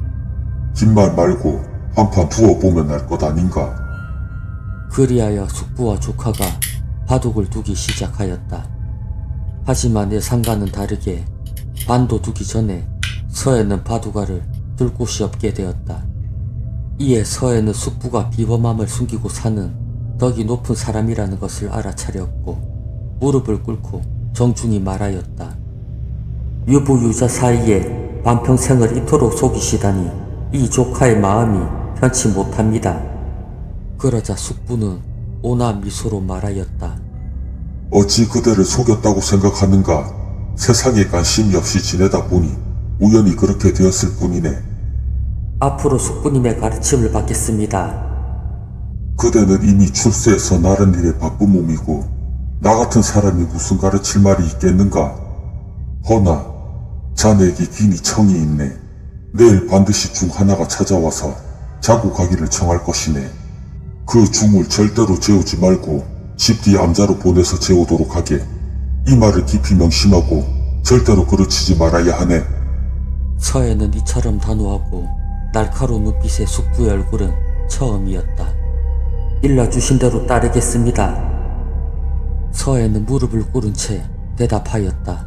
긴 말 말고 한판 두어보면 알 것 아닌가? 그리하여 숙부와 조카가 바둑을 두기 시작하였다. 하지만 예상과는 다르게 반도 두기 전에 서해는 바둑알을 들 곳이 없게 되었다. 이에 서해는 숙부가 비범함을 숨기고 사는 덕이 높은 사람이라는 것을 알아차렸고 무릎을 꿇고 정중히 말하였다. 유부유자 사이에 반평생을 이토록 속이시다니 이 조카의 마음이 편치 못합니다. 그러자 숙부는 온화한 미소로 말하였다. 어찌 그대를 속였다고 생각하는가? 세상에 관심이 없이 지내다 보니 우연히 그렇게 되었을 뿐이네. 앞으로 숙부님의 가르침을 받겠습니다. 그대는 이미 출세해서 나른 일에 바쁜 몸이고 나 같은 사람이 무슨 가르칠 말이 있겠는가? 허나 자네에게 긴히 청이 있네. 내일 반드시 중 하나가 찾아와서 자고 가기를 청할 것이네. 그 중을 절대로 재우지 말고 집 뒤 암자로 보내서 재우도록 하게. 이 말을 깊이 명심하고 절대로 그르치지 말아야 하네. 서해는 이처럼 단호하고 날카로운 눈빛의 숙부의 얼굴은 처음이었다. 일러주신 대로 따르겠습니다. 서해는 무릎을 꿇은 채 대답하였다.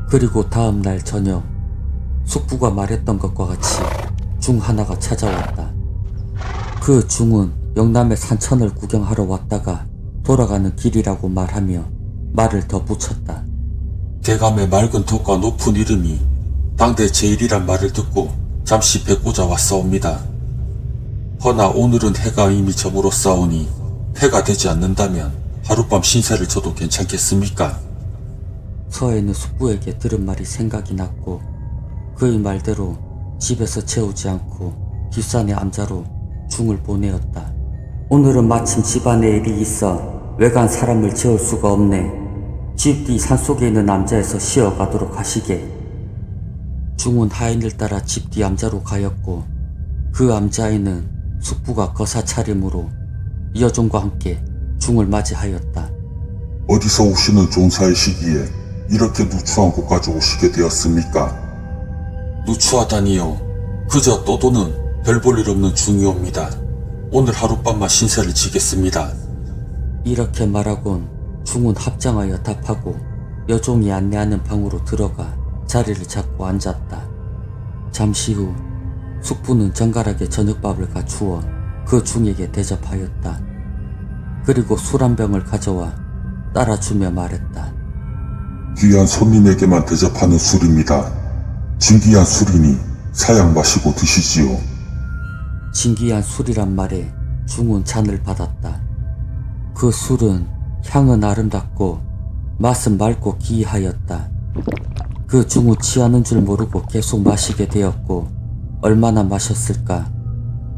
그리고 다음 날 저녁 숙부가 말했던 것과 같이 중 하나가 찾아왔다. 그 중은 영남의 산천을 구경하러 왔다가 돌아가는 길이라고 말하며 말을 더 붙였다. 대감의 맑은 턱과 높은 이름이 당대 제일이란 말을 듣고 잠시 뵙고자 왔사옵니다. 허나 오늘은 해가 이미 저물었사오니 해가 되지 않는다면 하룻밤 신세를 져도 괜찮겠습니까? 서해는 숙부에게 들은 말이 생각이 났고 그의 말대로 집에서 재우지 않고 뒷산의 암자로 중을 보내었다. 오늘은 마침 집안에 일이 있어 외간 사람을 재울 수가 없네. 집 뒤 산속에 있는 암자에서 쉬어가도록 하시게. 중은 하인을 따라 집 뒤 암자로 가였고 그 암자에는 숙부가 거사 차림으로 여종과 함께 중을 맞이하였다. 어디서 오시는 존사이시기에 이렇게 누추한 곳까지 오시게 되었습니까? 누추하다니요. 그저 떠도는 별 볼 일 없는 중이옵니다. 오늘 하룻밤만 신세를 지겠습니다. 이렇게 말하곤 중은 합장하여 답하고 여종이 안내하는 방으로 들어가 자리를 잡고 앉았다. 잠시 후 숙부는 정갈하게 저녁밥을 갖추어 그 중에게 대접하였다. 그리고 술 한 병을 가져와 따라주며 말했다. 귀한 손님에게만 대접하는 술입니다. 진귀한 술이니 사양 마시고 드시지요. 진귀한 술이란 말에 중은 잔을 받았다. 그 술은 향은 아름답고 맛은 맑고 기이하였다. 그 중은 취하는 줄 모르고 계속 마시게 되었고 얼마나 마셨을까.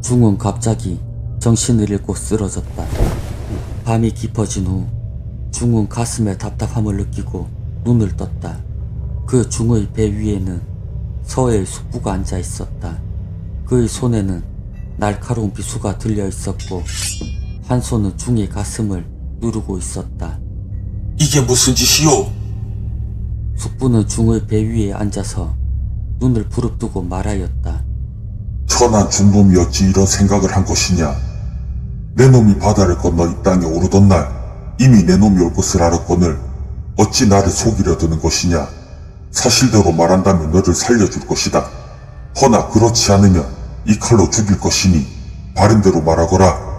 중은 갑자기 정신을 잃고 쓰러졌다. 밤이 깊어진 후 중은 가슴에 답답함을 느끼고 눈을 떴다. 그 중의 배 위에는 서해의 숙부가 앉아 있었다. 그의 손에는 날카로운 비수가 들려 있었고 한 손은 중의 가슴을 누르고 있었다. 이게 무슨 짓이오? 숙부는 중의 배 위에 앉아서 눈을 부릅뜨고 말하였다. 천한 중놈이 어찌 이런 생각을 한 것이냐. 내 놈이 바다를 건너 이 땅에 오르던 날 이미 내 놈이 올 것을 알았거늘 어찌 나를 속이려 드는 것이냐? 사실대로 말한다면 너를 살려줄 것이다. 허나 그렇지 않으면 이 칼로 죽일 것이니 바른 대로 말하거라.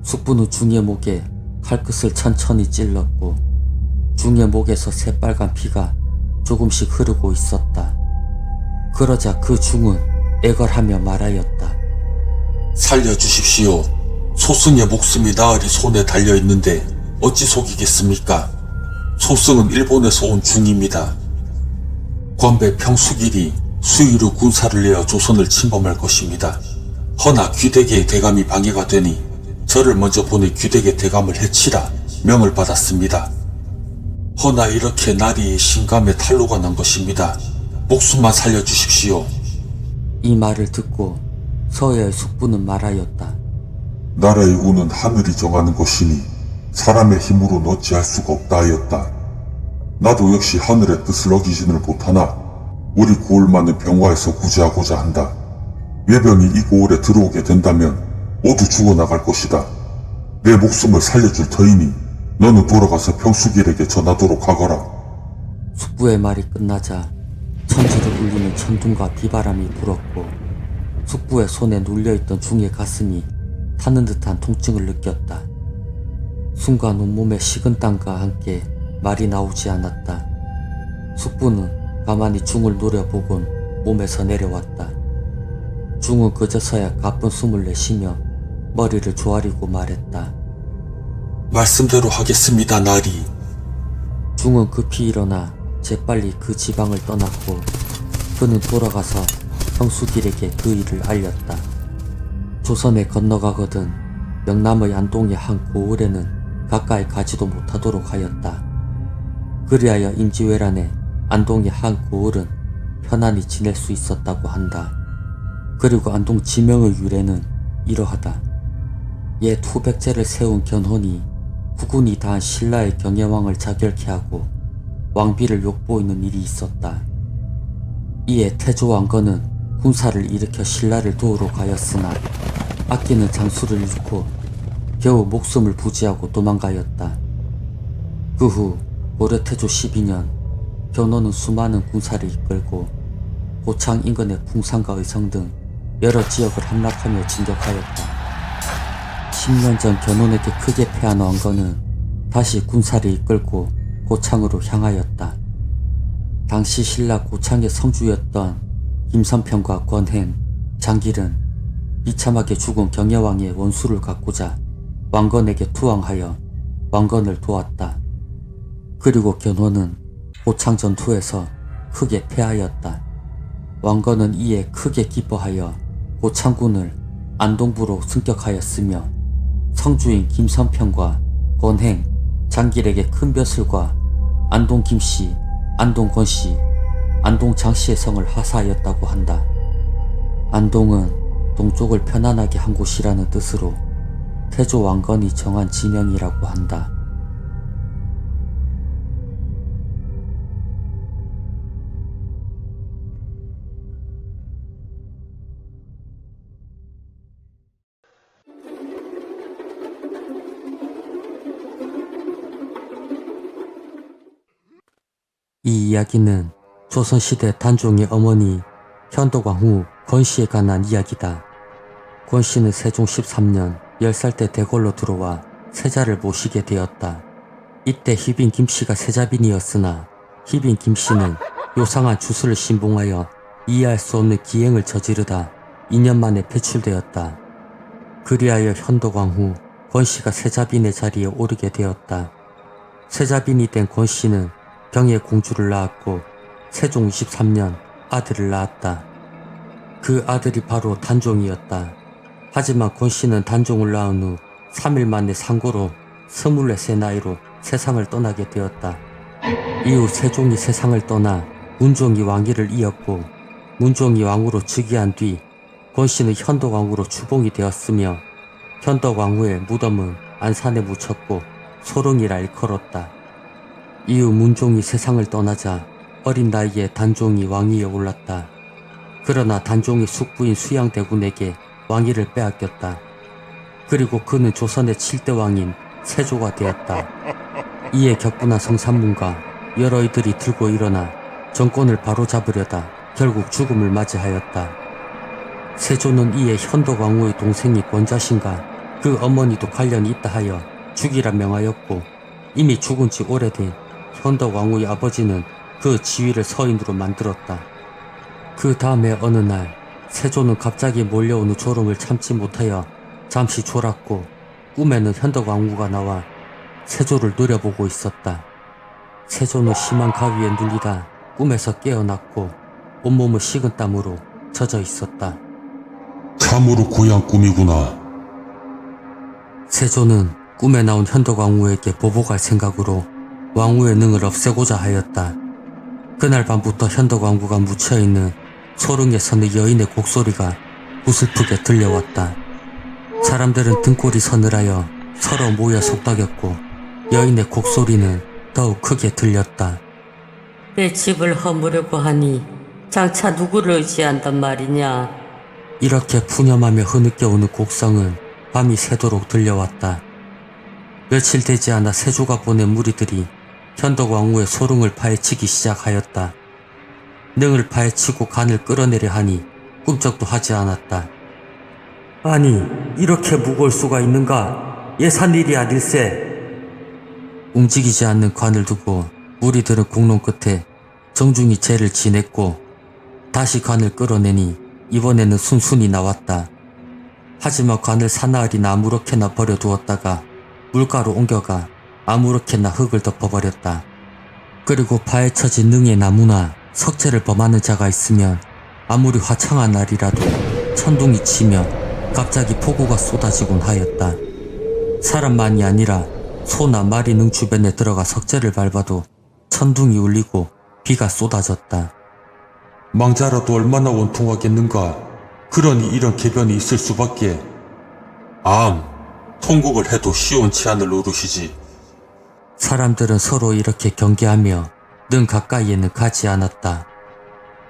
숙부는 중의 목에 칼끝을 천천히 찔렀고 중의 목에서 새빨간 피가 조금씩 흐르고 있었다. 그러자 그 중은 애걸하며 말하였다. 살려주십시오. 소승의 목숨이 나으리 손에 달려있는데 어찌 속이겠습니까? 소승은 일본에서 온 중입니다. 권배 평수길이 수의로 군사를 내어 조선을 침범할 것입니다. 허나 귀대계의 대감이 방해가 되니 저를 먼저 보내 귀대계 대감을 해치라 명을 받았습니다. 허나 이렇게 나리의 신감에 탈로가 난 것입니다. 목숨만 살려주십시오. 이 말을 듣고 서해의 숙부는 말하였다. 나라의 운은 하늘이 정하는 것이니 사람의 힘으로는 어찌할 수가 없다 하였다. 나도 역시 하늘의 뜻을 어기지는 못하나 우리 고을만은 병화에서 구제하고자 한다. 외병이 이 고을에 들어오게 된다면 모두 죽어나갈 것이다. 내 목숨을 살려줄 터이니 너는 돌아가서 평수길에게 전하도록 하거라. 숙부의 말이 끝나자 천지를 울리는 천둥과 비바람이 불었고 숙부의 손에 눌려있던 중의 가슴이 타는 듯한 통증을 느꼈다. 순간 온몸에 식은땀과 함께 말이 나오지 않았다. 숙부는 가만히 중을 노려보곤 몸에서 내려왔다. 중은 그저서야 가쁜 숨을 내쉬며 머리를 조아리고 말했다. 말씀대로 하겠습니다, 나리. 중은 급히 일어나 재빨리 그 지방을 떠났고 그는 돌아가서 형수길에게 그 일을 알렸다. 조선에 건너가거든 명남의 안동의 한 고을에는 가까이 가지도 못하도록 하였다. 그리하여 임지왜란에 안동의 한 고을은 편안히 지낼 수 있었다고 한다. 그리고 안동 지명의 유래는 이러하다. 옛 후백제를 세운 견훤이 후군이 다한 신라의 경혜왕을 자결케 하고 왕비를 욕보이는 일이 있었다. 이에 태조왕건은 군사를 일으켜 신라를 도우러 가였으나 아끼는 장수를 잃고 겨우 목숨을 부지하고 도망가였다. 그 후 고려태조 12년 견훤은 수많은 군사를 이끌고 고창 인근의 풍산과 의성 등 여러 지역을 함락하며 진격하였다. 10년 전 견훤에게 크게 패한 왕건은 다시 군사를 이끌고 고창으로 향하였다. 당시 신라 고창의 성주였던 김선평과 권행, 장길은 비참하게 죽은 경혜왕의 원수를 갚고자 왕건에게 투항하여 왕건을 도왔다. 그리고 견훤은 고창 전투에서 크게 패하였다. 왕건은 이에 크게 기뻐하여 고창군을 안동부로 승격하였으며 성주인 김선평과 권행, 장길에게 큰 벼슬과 안동 김씨, 안동 권씨, 안동 장씨의 성을 하사하였다고 한다. 안동은 동쪽을 편안하게 한 곳이라는 뜻으로 태조 왕건이 정한 지명이라고 한다. 이 이야기는 조선시대 단종의 어머니 현덕왕후 권씨에 관한 이야기다. 권씨는 세종 13년 10살 때 대궐로 들어와 세자를 모시게 되었다. 이때 희빈 김씨가 세자빈이었으나 희빈 김씨는 요상한 주술을 신봉하여 이해할 수 없는 기행을 저지르다 2년 만에 배출되었다. 그리하여 현덕왕후 권씨가 세자빈의 자리에 오르게 되었다. 세자빈이 된 권씨는 병의 공주를 낳았고 세종 23년 아들을 낳았다. 그 아들이 바로 단종이었다. 하지만 권씨는 단종을 낳은 후 3일 만에 상고로 24세 나이로 세상을 떠나게 되었다. 이후 세종이 세상을 떠나 문종이 왕위를 이었고 문종이 왕으로 즉위한 뒤 권씨는 현덕왕후로 추봉이 되었으며 현덕왕후의 무덤은 안산에 묻혔고 소릉이라 일컬었다. 이후 문종이 세상을 떠나자 어린 나이에 단종이 왕위에 올랐다. 그러나 단종이 숙부인 수양대군에게 왕위를 빼앗겼다. 그리고 그는 조선의 7대 왕인 세조가 되었다. 이에 격분한 성산문과 여러 이들이 들고 일어나 정권을 바로잡으려다 결국 죽음을 맞이하였다. 세조는 이에 현덕왕후의 동생이 권자신과 그 어머니도 관련이 있다 하여 죽이라 명하였고, 이미 죽은 지 오래된 현덕왕후의 아버지는 그 지위를 서인으로 만들었다. 그 다음에 어느 날 세조는 갑자기 몰려오는 졸음을 참지 못하여 잠시 졸았고, 꿈에는 현덕왕후가 나와 세조를 노려보고 있었다. 세조는 심한 가위에 눌리다 꿈에서 깨어났고 온몸을 식은 땀으로 젖어 있었다. 참으로 고향 꿈이구나. 세조는 꿈에 나온 현덕왕후에게 보복할 생각으로 왕후의 능을 없애고자 하였다. 그날 밤부터 현덕왕후가 묻혀있는 소릉에 서는 여인의 곡소리가 구슬프게 들려왔다. 사람들은 등골이 서늘하여 서로 모여 속닥였고 여인의 곡소리는 더욱 크게 들렸다. 내 집을 허무려고 하니 장차 누구를 의지한단 말이냐. 이렇게 푸념하며 흐느껴 오는 곡성은 밤이 새도록 들려왔다. 며칠 되지 않아 세조가 보낸 무리들이 현덕왕후의 소릉을 파헤치기 시작하였다. 능을 파헤치고 간을 끌어내려 하니 꿈쩍도 하지 않았다. 아니, 이렇게 무거울 수가 있는가? 예산 일이 아닐세. 움직이지 않는 관을 두고 무리들은 공론 끝에 정중히 죄를 지냈고 다시 관을 끌어내니 이번에는 순순히 나왔다. 하지만 관을 사나흘이나 아무렇게나 버려두었다가 물가로 옮겨가 아무렇게나 흙을 덮어버렸다. 그리고 파헤쳐진 능의 나무나 석재를 범하는 자가 있으면 아무리 화창한 날이라도 천둥이 치며 갑자기 폭우가 쏟아지곤 하였다. 사람만이 아니라 소나 말이 능 주변에 들어가 석재를 밟아도 천둥이 울리고 비가 쏟아졌다. 망자라도 얼마나 원통하겠는가. 그러니 이런 궤변이 있을 수밖에. 통곡을 해도 시원치 않을 노릇이지. 사람들은 서로 이렇게 경계하며 능 가까이에는 가지 않았다.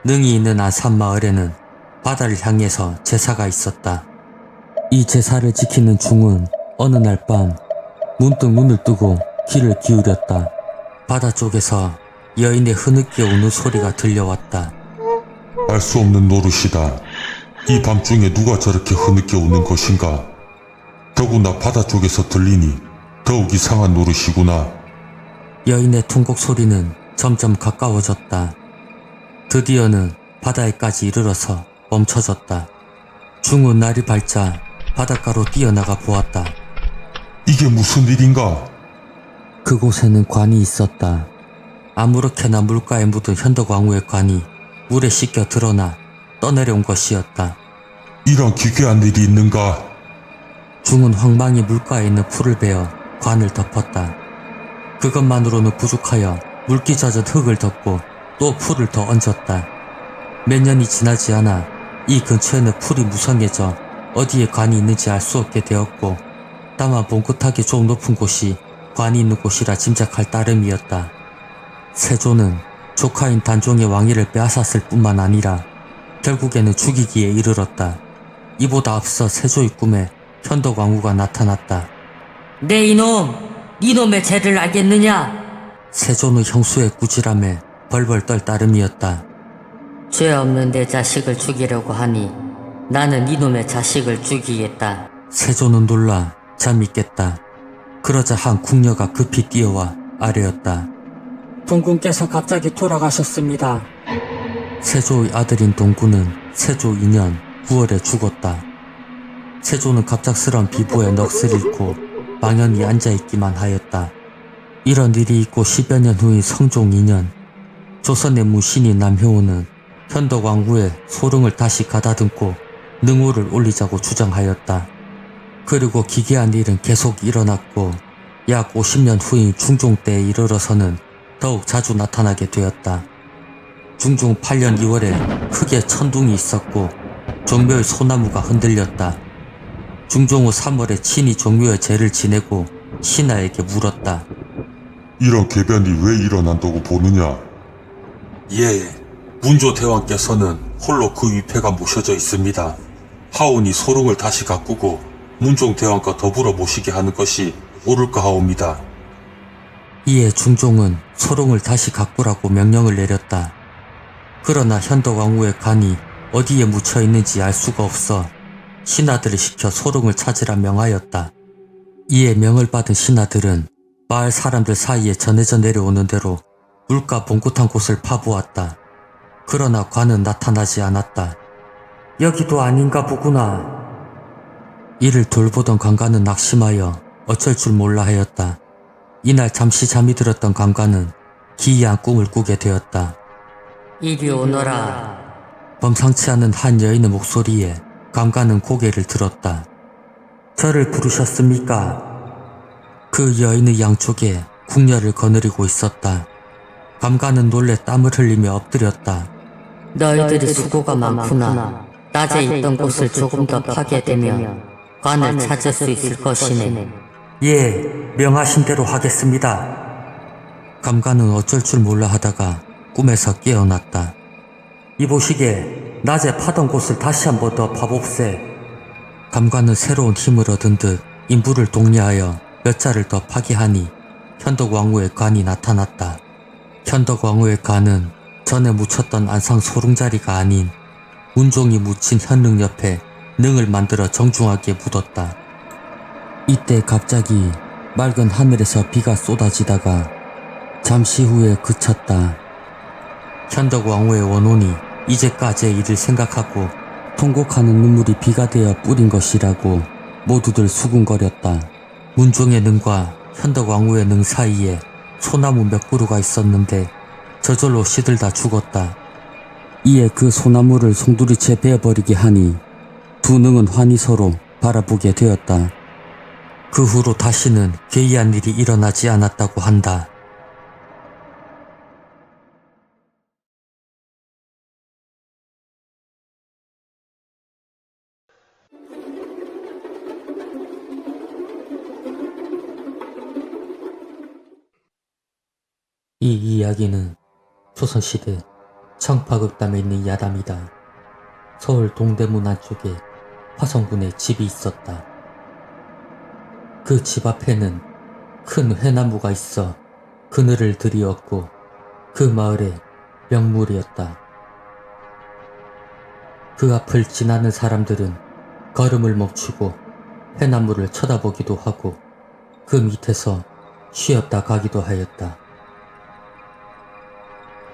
능이 있는 안산마을에는 바다를 향해서 제사가 있었다. 이 제사를 지키는 중은 어느 날 밤 문득 눈을 뜨고 귀를 기울였다. 바다 쪽에서 여인의 흐느껴 우는 소리가 들려왔다. 알 수 없는 노릇이다. 이 밤중에 누가 저렇게 흐느껴 우는 것인가? 더구나 바다 쪽에서 들리니 더욱 이상한 노릇이구나. 여인의 통곡 소리는 점점 가까워졌다. 드디어는 바다에까지 이르러서 멈춰졌다. 중은 날이 밝자 바닷가로 뛰어나가 보았다. 이게 무슨 일인가? 그곳에는 관이 있었다. 아무렇게나 물가에 묻은 현덕왕후의 관이 물에 씻겨 드러나 떠내려온 것이었다. 이런 기괴한 일이 있는가? 중은 황망히 물가에 있는 풀을 베어 관을 덮었다. 그것만으로는 부족하여 물기 젖은 흙을 덮고 또 풀을 더 얹었다. 몇 년이 지나지 않아 이 근처에는 풀이 무성해져 어디에 관이 있는지 알 수 없게 되었고, 다만 봉긋하게 좀 높은 곳이 관이 있는 곳이라 짐작할 따름이었다. 세조는 조카인 단종의 왕위를 빼앗았을 뿐만 아니라 결국에는 죽이기에 이르렀다. 이보다 앞서 세조의 꿈에 현덕왕후가 나타났다. 내 이놈! 이놈의 죄를 알겠느냐? 세조는 형수의 꾸지람에 벌벌 떨 따름이었다. 죄 없는 내 자식을 죽이려고 하니 나는 이놈의 자식을 죽이겠다. 세조는 놀라 잠이 깼다. 그러자 한 궁녀가 급히 뛰어와 아뢰었다. 동군께서 갑자기 돌아가셨습니다. 세조의 아들인 동구는 세조 2년 9월에 죽었다. 세조는 갑작스런 비보에 넋을 잃고 망연히 앉아있기만 하였다. 이런 일이 있고 10여 년 후인 성종 2년, 조선의 무신인 남효우는 현덕왕후의 소릉을 다시 가다듬고 능우를 올리자고 주장하였다. 그리고 기괴한 일은 계속 일어났고 약 50년 후인 중종 때에 이르러서는 더욱 자주 나타나게 되었다. 중종 8년 2월에 크게 천둥이 있었고 종묘의 소나무가 흔들렸다. 중종 후 3월에 친히 종묘의 제를 지내고 신하에게 물었다. 이런 궤변이 왜 일어난다고 보느냐? 예, 문조대왕께서는 홀로 그 위패가 모셔져 있습니다. 하오니 소릉을 다시 가꾸고 문종대왕과 더불어 모시게 하는 것이 옳을까 하옵니다. 이에 중종은 소롱을 다시 가꾸라고 명령을 내렸다. 그러나 현덕왕후의 간이 어디에 묻혀 있는지 알 수가 없어 신하들을 시켜 소롱을 찾으라 명하였다. 이에 명을 받은 신하들은 마을 사람들 사이에 전해져 내려오는 대로 물가 봉긋한 곳을 파보았다. 그러나 관은 나타나지 않았다. 여기도 아닌가 보구나. 이를 돌보던 관관은 낙심하여 어쩔 줄 몰라 하였다. 이날 잠시 잠이 들었던 관관은 기이한 꿈을 꾸게 되었다. 이리 오너라. 범상치 않은 한 여인의 목소리에 관관은 고개를 들었다. 저를 부르셨습니까? 그 여인의 양쪽에 궁녀를 거느리고 있었다. 관관은 놀래 땀을 흘리며 엎드렸다. 너희들이 수고가 많구나. 낮에 있던 곳을 조금 더 파괴되면 관을 찾을 수 있을 것이네. 예, 명하신 대로 하겠습니다. 감관은 어쩔 줄 몰라 하다가 꿈에서 깨어났다. 이보시게 낮에 파던 곳을 다시 한 번 더 파봅세. 감관은 새로운 힘을 얻은 듯 인부를 독려하여 몇 자를 더 파괴하니 현덕왕후의 관이 나타났다. 현덕왕후의 관은 전에 묻혔던 안상 소롱자리가 아닌 문종이 묻힌 현릉 옆에 능을 만들어 정중하게 묻었다. 이때 갑자기 맑은 하늘에서 비가 쏟아지다가 잠시 후에 그쳤다. 현덕왕후의 원혼이 이제까지의 일을 생각하고 통곡하는 눈물이 비가 되어 뿌린 것이라고 모두들 수군거렸다. 문종의 능과 현덕왕후의 능 사이에 소나무 몇 그루가 있었는데 저절로 시들다 죽었다. 이에 그 소나무를 송두리째 베어버리게 하니 두 능은 환히 서로 바라보게 되었다. 그 후로 다시는 괴이한 일이 일어나지 않았다고 한다. 이 이야기는 조선시대 청파극담에 있는 야담이다. 서울 동대문 안쪽에 화성군에 집이 있었다. 그 집 앞에는 큰 회나무가 있어 그늘을 들이었고 그 마을의 명물이었다. 그 앞을 지나는 사람들은 걸음을 멈추고 회나무를 쳐다보기도 하고 그 밑에서 쉬었다 가기도 하였다.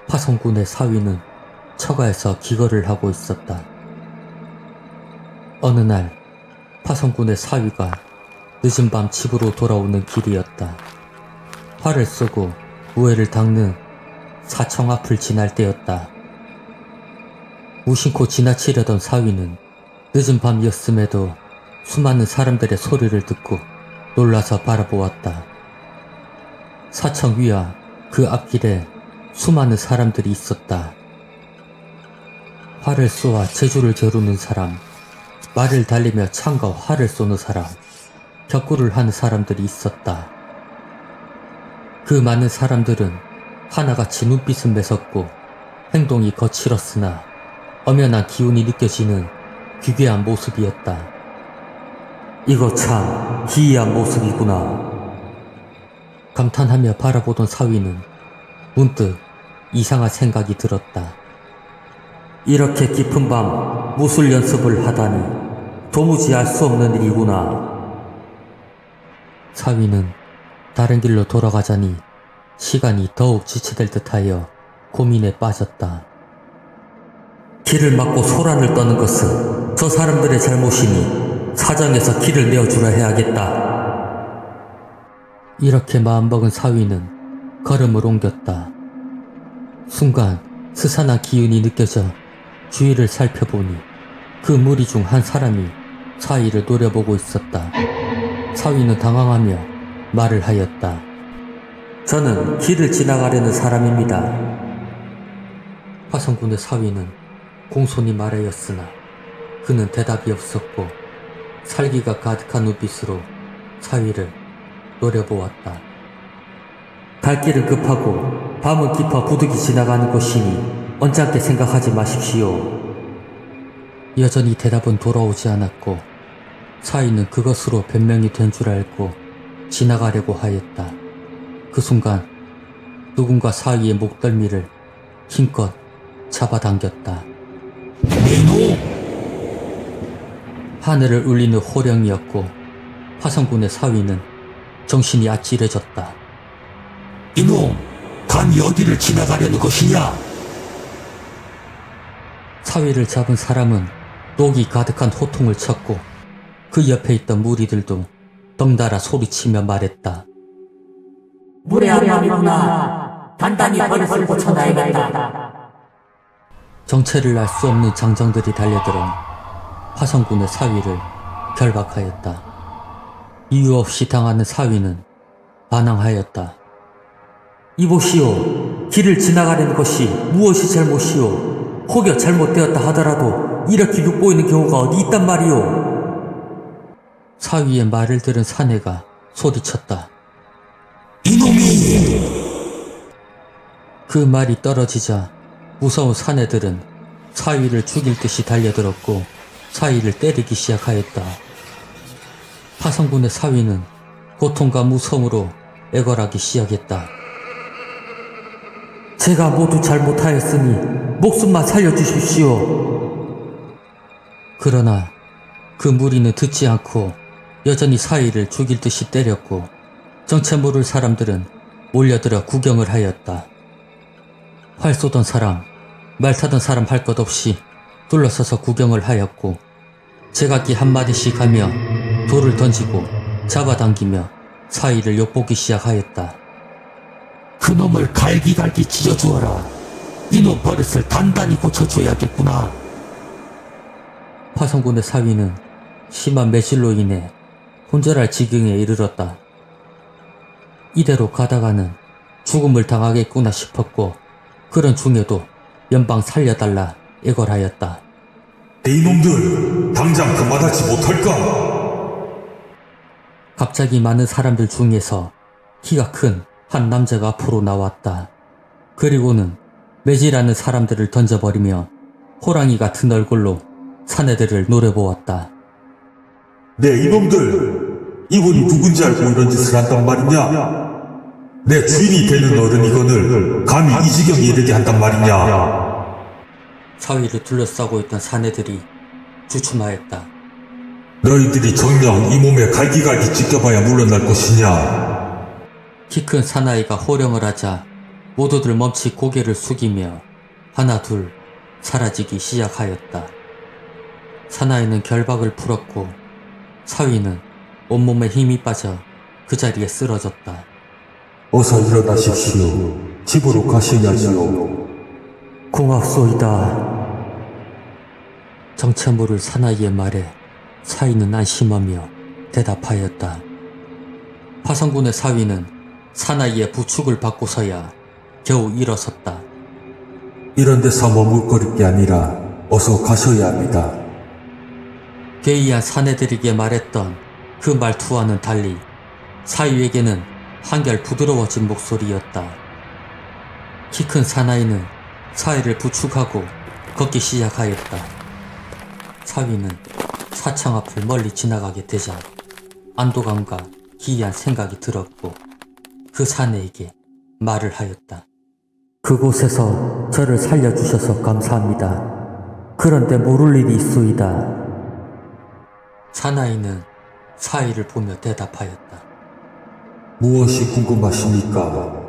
화성군의 사위는 처가에서 기거를 하고 있었다. 어느 날 화성군의 사위가 늦은 밤 집으로 돌아오는 길이었다. 활을 쏘고 우회를 닦는 사청 앞을 지날 때였다. 무심코 지나치려던 사위는 늦은 밤이었음에도 수많은 사람들의 소리를 듣고 놀라서 바라보았다. 사청 위와 그 앞길에 수많은 사람들이 있었다. 활을 쏘아 제주를 겨루는 사람, 말을 달리며 창과 활을 쏘는 사람, 격구를 하는 사람들이 있었다. 그 많은 사람들은 하나같이 눈빛은 매섭고 행동이 거칠었으나 엄연한 기운이 느껴지는 기괴한 모습이었다. 이거 참 기이한 모습이구나. 감탄하며 바라보던 사위는 문득 이상한 생각이 들었다. 이렇게 깊은 밤 무술 연습을 하다니 도무지 알 수 없는 일이구나. 사위는 다른 길로 돌아가자니 시간이 더욱 지체될 듯하여 고민에 빠졌다. 길을 막고 소란을 떠는 것은 저 사람들의 잘못이니 사정에서 길을 내어주려 해야겠다. 이렇게 마음먹은 사위는 걸음을 옮겼다. 순간 스산한 기운이 느껴져 주위를 살펴보니 그 무리 중 한 사람이 사위를 노려보고 있었다. 사위는 당황하며 말을 하였다. 저는 길을 지나가려는 사람입니다. 화성군의 사위는 공손히 말하였으나 그는 대답이 없었고 살기가 가득한 눈빛으로 사위를 노려보았다. 갈 길은 급하고 밤은 깊어 부득이 지나가는 것이니 언짢게 생각하지 마십시오. 여전히 대답은 돌아오지 않았고 사위는 그것으로 변명이 된 줄 알고 지나가려고 하였다. 그 순간 누군가 사위의 목덜미를 힘껏 잡아당겼다. 하늘을 울리는 호령이었고 화성군의 사위는 정신이 아찔해졌다. 이놈, 감히 어디를 지나가려는 것이냐? 사위를 잡은 사람은 녹이 가득한 호통을 쳤고 그 옆에 있던 무리들도 덩달아 소리치며 말했다. 무례함이구나. 단단히 버릇을 고쳐놔야겠다. 정체를 알 수 없는 장정들이 달려들어 화성군의 사위를 결박하였다. 이유 없이 당하는 사위는 반항하였다. 이보시오. 길을 지나가려는 것이 무엇이 잘못이오. 혹여 잘못되었다 하더라도 이렇게 욕보이는 경우가 어디 있단 말이오. 사위의 말을 들은 사내가 소리쳤다. 이놈이! 그 말이 떨어지자 무서운 사내들은 사위를 죽일 듯이 달려들었고 사위를 때리기 시작하였다. 화성군의 사위는 고통과 무서움으로 애걸하기 시작했다. 제가 모두 잘못하였으니 목숨만 살려주십시오. 그러나 그 무리는 듣지 않고 여전히 사위를 죽일 듯이 때렸고 정체 모를 사람들은 몰려들어 구경을 하였다. 활 쏘던 사람, 말 타던 사람 할 것 없이 둘러서서 구경을 하였고 제각기 한마디씩 하며 돌을 던지고 잡아당기며 사위를 엿보기 시작하였다. 그놈을 갈기갈기 찢어주어라. 이놈 버릇을 단단히 고쳐줘야겠구나. 화성군의 사위는 심한 매질로 인해 혼절할 지경에 이르렀다. 이대로 가다가는 죽음을 당하겠구나 싶었고 그런 중에도 연방 살려달라 애걸하였다. 이놈들 당장 그만하지 못할까? 갑자기 많은 사람들 중에서 키가 큰 한 남자가 앞으로 나왔다. 그리고는 매질하는 사람들을 던져버리며 호랑이 같은 얼굴로 사내들을 노려보았다. 네 이놈들 이분이 누군지 알고 이런 짓을 한단 말이냐? 내 주인이 되는 어른이거늘 감히 이 지경에 이르게 한단 말이냐? 사위를 둘러싸고 있던 사내들이 주춤하였다. 너희들이 정녕 이 몸에 갈기갈기 찢겨봐야 물러날 것이냐? 키 큰 사나이가 호령을 하자 모두들 멈칫 고개를 숙이며 하나 둘 사라지기 시작하였다. 사나이는 결박을 풀었고 사위는 온몸에 힘이 빠져 그 자리에 쓰러졌다. 어서 일어나십시오. 집으로 가셔야지요. 고맙소이다. 정체 모를 사나이의 말에 사위는 안심하며 대답하였다. 화성군의 사위는 사나이의 부축을 받고서야 겨우 일어섰다. 이런 데서 머물거릴 게 아니라 어서 가셔야 합니다. 괴이한 사내들에게 말했던 그 말투와는 달리 사위에게는 한결 부드러워진 목소리였다. 키 큰 사나이는 사위를 부축하고 걷기 시작하였다. 사위는 사창 앞을 멀리 지나가게 되자 안도감과 기이한 생각이 들었고 그 사내에게 말을 하였다. 그곳에서 저를 살려주셔서 감사합니다. 그런데 모를 일이 있소이다. 사나이는 사위를 보며 대답하였다. 무엇이 궁금하십니까?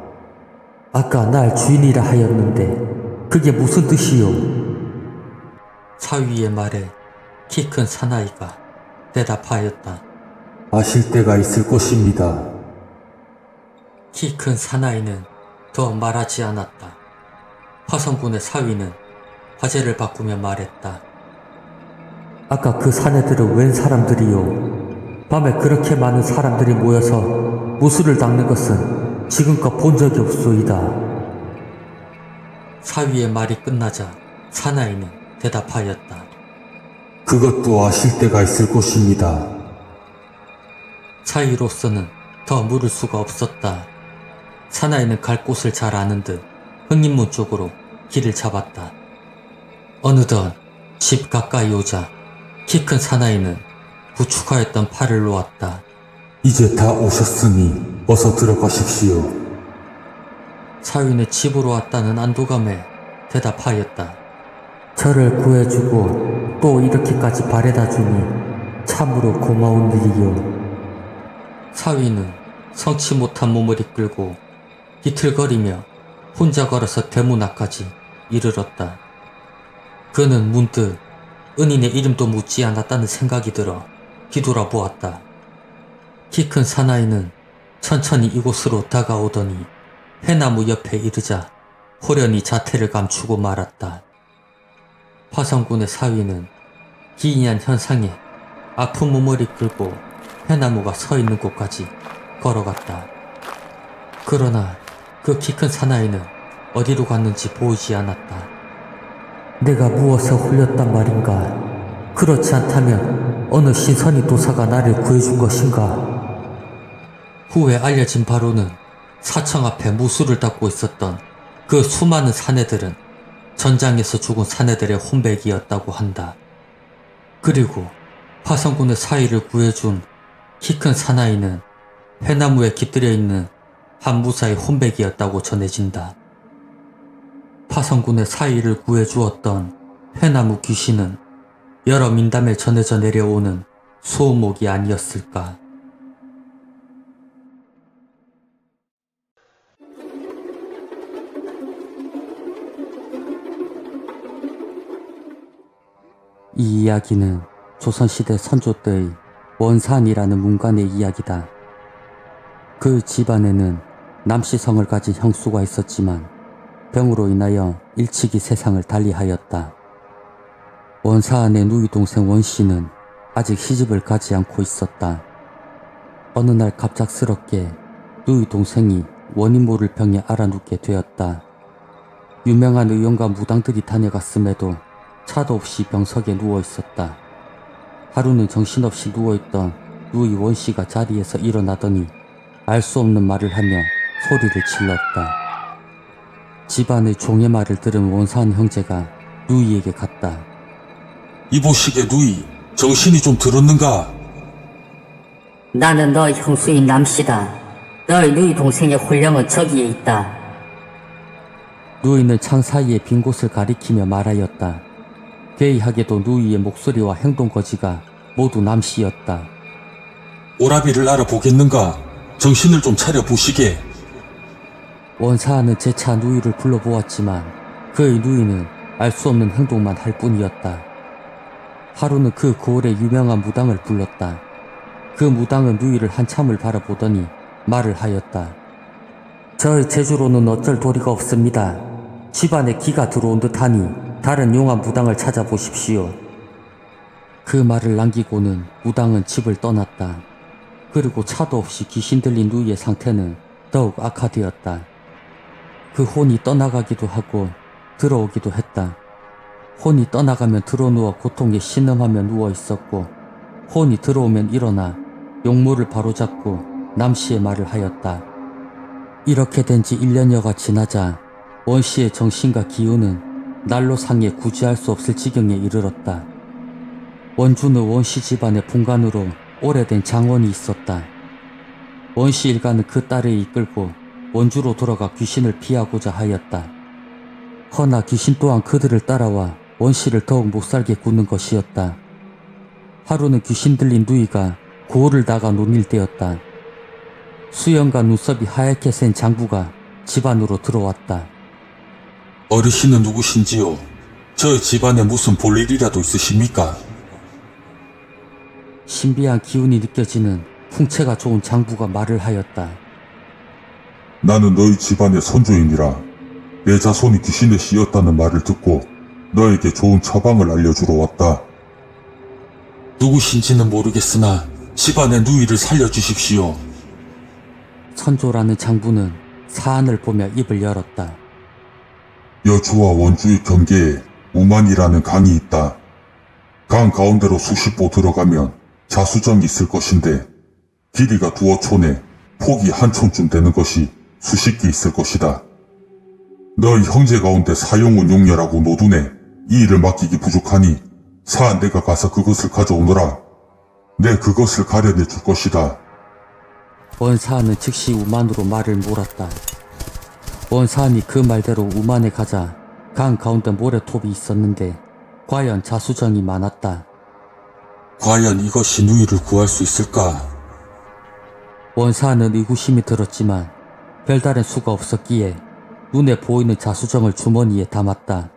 아까 날 주인이라 하였는데 그게 무슨 뜻이요? 사위의 말에 키 큰 사나이가 대답하였다. 아실 때가 있을 것입니다. 키 큰 사나이는 더 말하지 않았다. 화성군의 사위는 화제를 바꾸며 말했다. 아까 그 사내들은 웬 사람들이요? 밤에 그렇게 많은 사람들이 모여서 무술을 닦는 것은 지금껏 본 적이 없소이다. 사위의 말이 끝나자 사나이는 대답하였다. 그것도 아실 때가 있을 것입니다. 사위로서는 더 물을 수가 없었다. 사나이는 갈 곳을 잘 아는 듯 흥인문 쪽으로 길을 잡았다. 어느덧 집 가까이 오자 키 큰 사나이는 부축하였던 팔을 놓았다. 이제 다 오셨으니 어서 들어가십시오. 사위는 집으로 왔다는 안도감에 대답하였다. 저를 구해주고 또 이렇게까지 바래다 주니 참으로 고마운 일이요. 사위는 성치 못한 몸을 이끌고 비틀거리며 혼자 걸어서 대문 앞까지 이르렀다. 그는 문득 은인의 이름도 묻지 않았다는 생각이 들어 뒤돌아보았다. 키 큰 사나이는 천천히 이곳으로 다가오더니 해나무 옆에 이르자 호련히 자태를 감추고 말았다. 화성군의 사위는 기이한 현상에 아픈 몸을 이끌고 해나무가 서 있는 곳까지 걸어갔다. 그러나 그 키 큰 사나이는 어디로 갔는지 보이지 않았다. 내가 무엇에 홀렸단 말인가? 그렇지 않다면 어느 신선이 도사가 나를 구해준 것인가? 후에 알려진 바로는 사청 앞에 무술을 닦고 있었던 그 수많은 사내들은 전장에서 죽은 사내들의 혼백이었다고 한다. 그리고 화성군의 사위를 구해준 키 큰 사나이는 해나무에 깃들여 있는 한 무사의 혼백이었다고 전해진다. 화성군의 사위를 구해주었던 해나무 귀신은 여러 민담에 전해져 내려오는 소목이 아니었을까. 이 이야기는 조선시대 선조 때의 원산이라는 문관의 이야기다. 그 집안에는 남씨성을 가진 형수가 있었지만 병으로 인하여 일찍이 세상을 달리하였다. 원사안의 누이 동생 원씨는 아직 시집을 가지 않고 있었다. 어느 날 갑작스럽게 누이 동생이 원인 모를 병에 앓아눕게 되었다. 유명한 의원과 무당들이 다녀갔음에도 차도 없이 병석에 누워있었다. 하루는 정신없이 누워있던 누이 원씨가 자리에서 일어나더니 알 수 없는 말을 하며 소리를 질렀다. 집안의 종의 말을 들은 원사한 형제가 누이에게 갔다. 이보시게 누이, 정신이 좀 들었는가? 나는 너의 형수인 남씨다. 너의 누이 동생의 홀령은 저기에 있다. 누이는 창 사이에 빈 곳을 가리키며 말하였다. 괴이하게도 누이의 목소리와 행동거지가 모두 남씨였다. 오라비를 알아보겠는가? 정신을 좀 차려보시게. 원사하는 재차 누이를 불러보았지만 그의 누이는 알 수 없는 행동만 할 뿐이었다. 하루는 그 고을의 유명한 무당을 불렀다. 그 무당은 누이를 한참을 바라보더니 말을 하였다. 저의 재주로는 어쩔 도리가 없습니다. 집안에 기가 들어온 듯하니 다른 용한 무당을 찾아보십시오. 그 말을 남기고는 무당은 집을 떠났다. 그리고 차도 없이 귀신 들린 누이의 상태는 더욱 악화되었다. 그 혼이 떠나가기도 하고 들어오기도 했다. 혼이 떠나가면 드러누워 고통에 신음하며 누워있었고 혼이 들어오면 일어나 용모를 바로잡고 남씨의 말을 하였다. 이렇게 된 지 1년여가 지나자 원씨의 정신과 기운은 날로 상해 구제할 수 없을 지경에 이르렀다. 원주는 원씨 집안의 본관으로 오래된 장원이 있었다. 원씨 일가는 그 딸을 이끌고 원주로 돌아가 귀신을 피하고자 하였다. 허나 귀신 또한 그들을 따라와 원씨를 더욱 못살게 굳는 것이었다. 하루는 귀신 들린 누이가 고을을 나가 논일 때였다. 수염과 눈썹이 하얗게 센 장부가 집 안으로 들어왔다. 어르신은 누구신지요? 저 집안에 무슨 볼일이라도 있으십니까? 신비한 기운이 느껴지는 풍채가 좋은 장부가 말을 하였다. 나는 너희 집안의 선조이니라. 내 자손이 귀신에 씌였다는 말을 듣고 너에게 좋은 처방을 알려주러 왔다. 누구신지는 모르겠으나 집안의 누이를 살려주십시오. 선조라는 장부는 사안을 보며 입을 열었다. 여주와 원주의 경계에 우만이라는 강이 있다. 강 가운데로 수십 보 들어가면 자수정이 있을 것인데 길이가 2어촌에 폭이 1촌쯤 되는 것이 수십 개 있을 것이다. 너희 형제 가운데 사용은 용녀라고 노두네 이 일을 맡기기 부족하니 사안 내가 가서 그것을 가져오너라. 내 그것을 가려내 줄 것이다. 원사하는 즉시 우만으로 말을 몰았다. 원사안이 그 말대로 우만에 가자 강 가운데 모래톱이 있었는데 과연 자수정이 많았다. 과연 이것이 누이를 구할 수 있을까? 원사안은 의구심이 들었지만 별다른 수가 없었기에 눈에 보이는 자수정을 주머니에 담았다.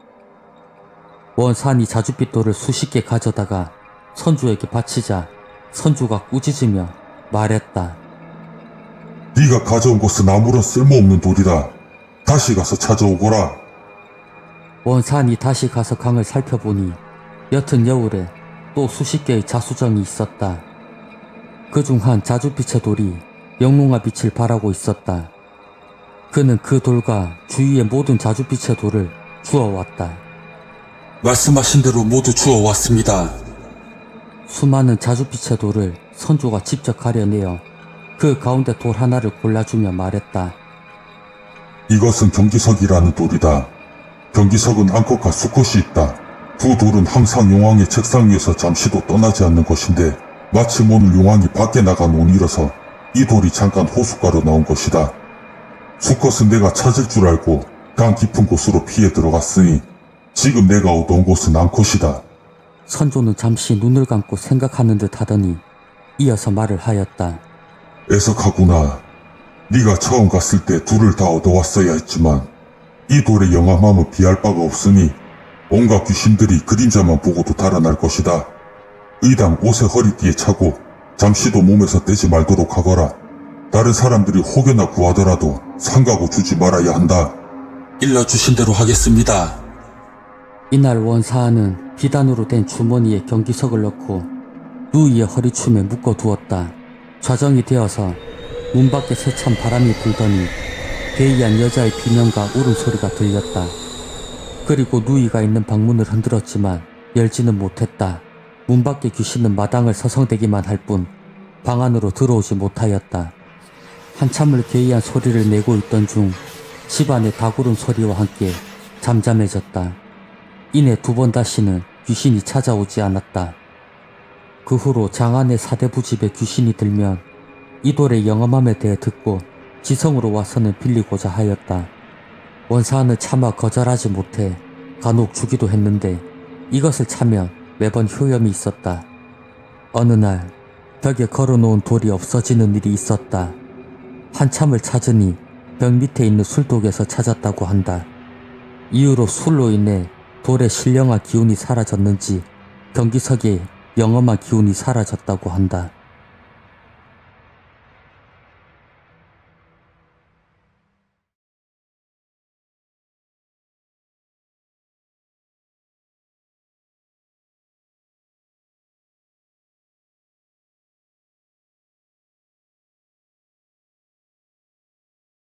원사안이 자줏빛돌을 수십 개 가져다가 선주에게 바치자 선주가 꾸짖으며 말했다. 네가 가져온 것은 아무런 쓸모없는 돌이다. 다시 가서 찾아오거라. 원사안이 다시 가서 강을 살펴보니 옅은 여울에 또 수십 개의 자수정이 있었다. 그중 한 자줏빛의 돌이 영롱한 빛을 발하고 있었다. 그는 그 돌과 주위의 모든 자줏빛의 돌을 주워왔다. 말씀하신 대로 모두 주워왔습니다. 수많은 자줏빛의 돌을 선조가 직접 가려내어 그 가운데 돌 하나를 골라주며 말했다. 이것은 경기석이라는 돌이다. 경기석은 암컷과 수컷이 있다. 두 돌은 항상 용왕의 책상 위에서 잠시도 떠나지 않는 것인데 마침 오늘 용왕이 밖에 나간 오늘이라서 이 돌이 잠깐 호숫가로 나온 것이다. 수컷은 내가 찾을 줄 알고 강 깊은 곳으로 피해 들어갔으니 지금 내가 얻어온 곳은 암컷이다. 선조는 잠시 눈을 감고 생각하는 듯 하더니 이어서 말을 하였다. 애석하구나. 네가 처음 갔을 때 둘을 다 얻어왔어야 했지만 이 돌의 영함함은 비할 바가 없으니 온갖 귀신들이 그림자만 보고도 달아날 것이다. 의당 옷에 허리띠에 차고 잠시도 몸에서 떼지 말도록 하거라. 다른 사람들이 혹여나 구하더라도 상가고 주지 말아야 한다. 일러주신 대로 하겠습니다. 이날 원사안은 비단으로 된 주머니에 경기석을 넣고 누이의 허리춤에 묶어두었다. 좌정이 되어서 문 밖에 세찬 바람이 불더니 괴이한 여자의 비명과 울음소리가 들렸다. 그리고 누이가 있는 방문을 흔들었지만 열지는 못했다. 문 밖의 귀신은 마당을 서성대기만 할 뿐 방 안으로 들어오지 못하였다. 한참을 괴이한 소리를 내고 있던 중 집안의 닭울음 소리와 함께 잠잠해졌다. 이내 두 번 다시는 귀신이 찾아오지 않았다. 그 후로 장안의 사대부집에 귀신이 들면 이 돌의 영험함에 대해 듣고 지성으로 와서는 빌리고자 하였다. 원사안은 차마 거절하지 못해 간혹 주기도 했는데 이것을 차면 매번 효염이 있었다. 어느 날 벽에 걸어놓은 돌이 없어지는 일이 있었다. 한참을 찾으니 벽 밑에 있는 술독에서 찾았다고 한다. 이후로 술로 인해 돌의 신령한 기운이 사라졌는지 경기석에 영험한 기운이 사라졌다고 한다.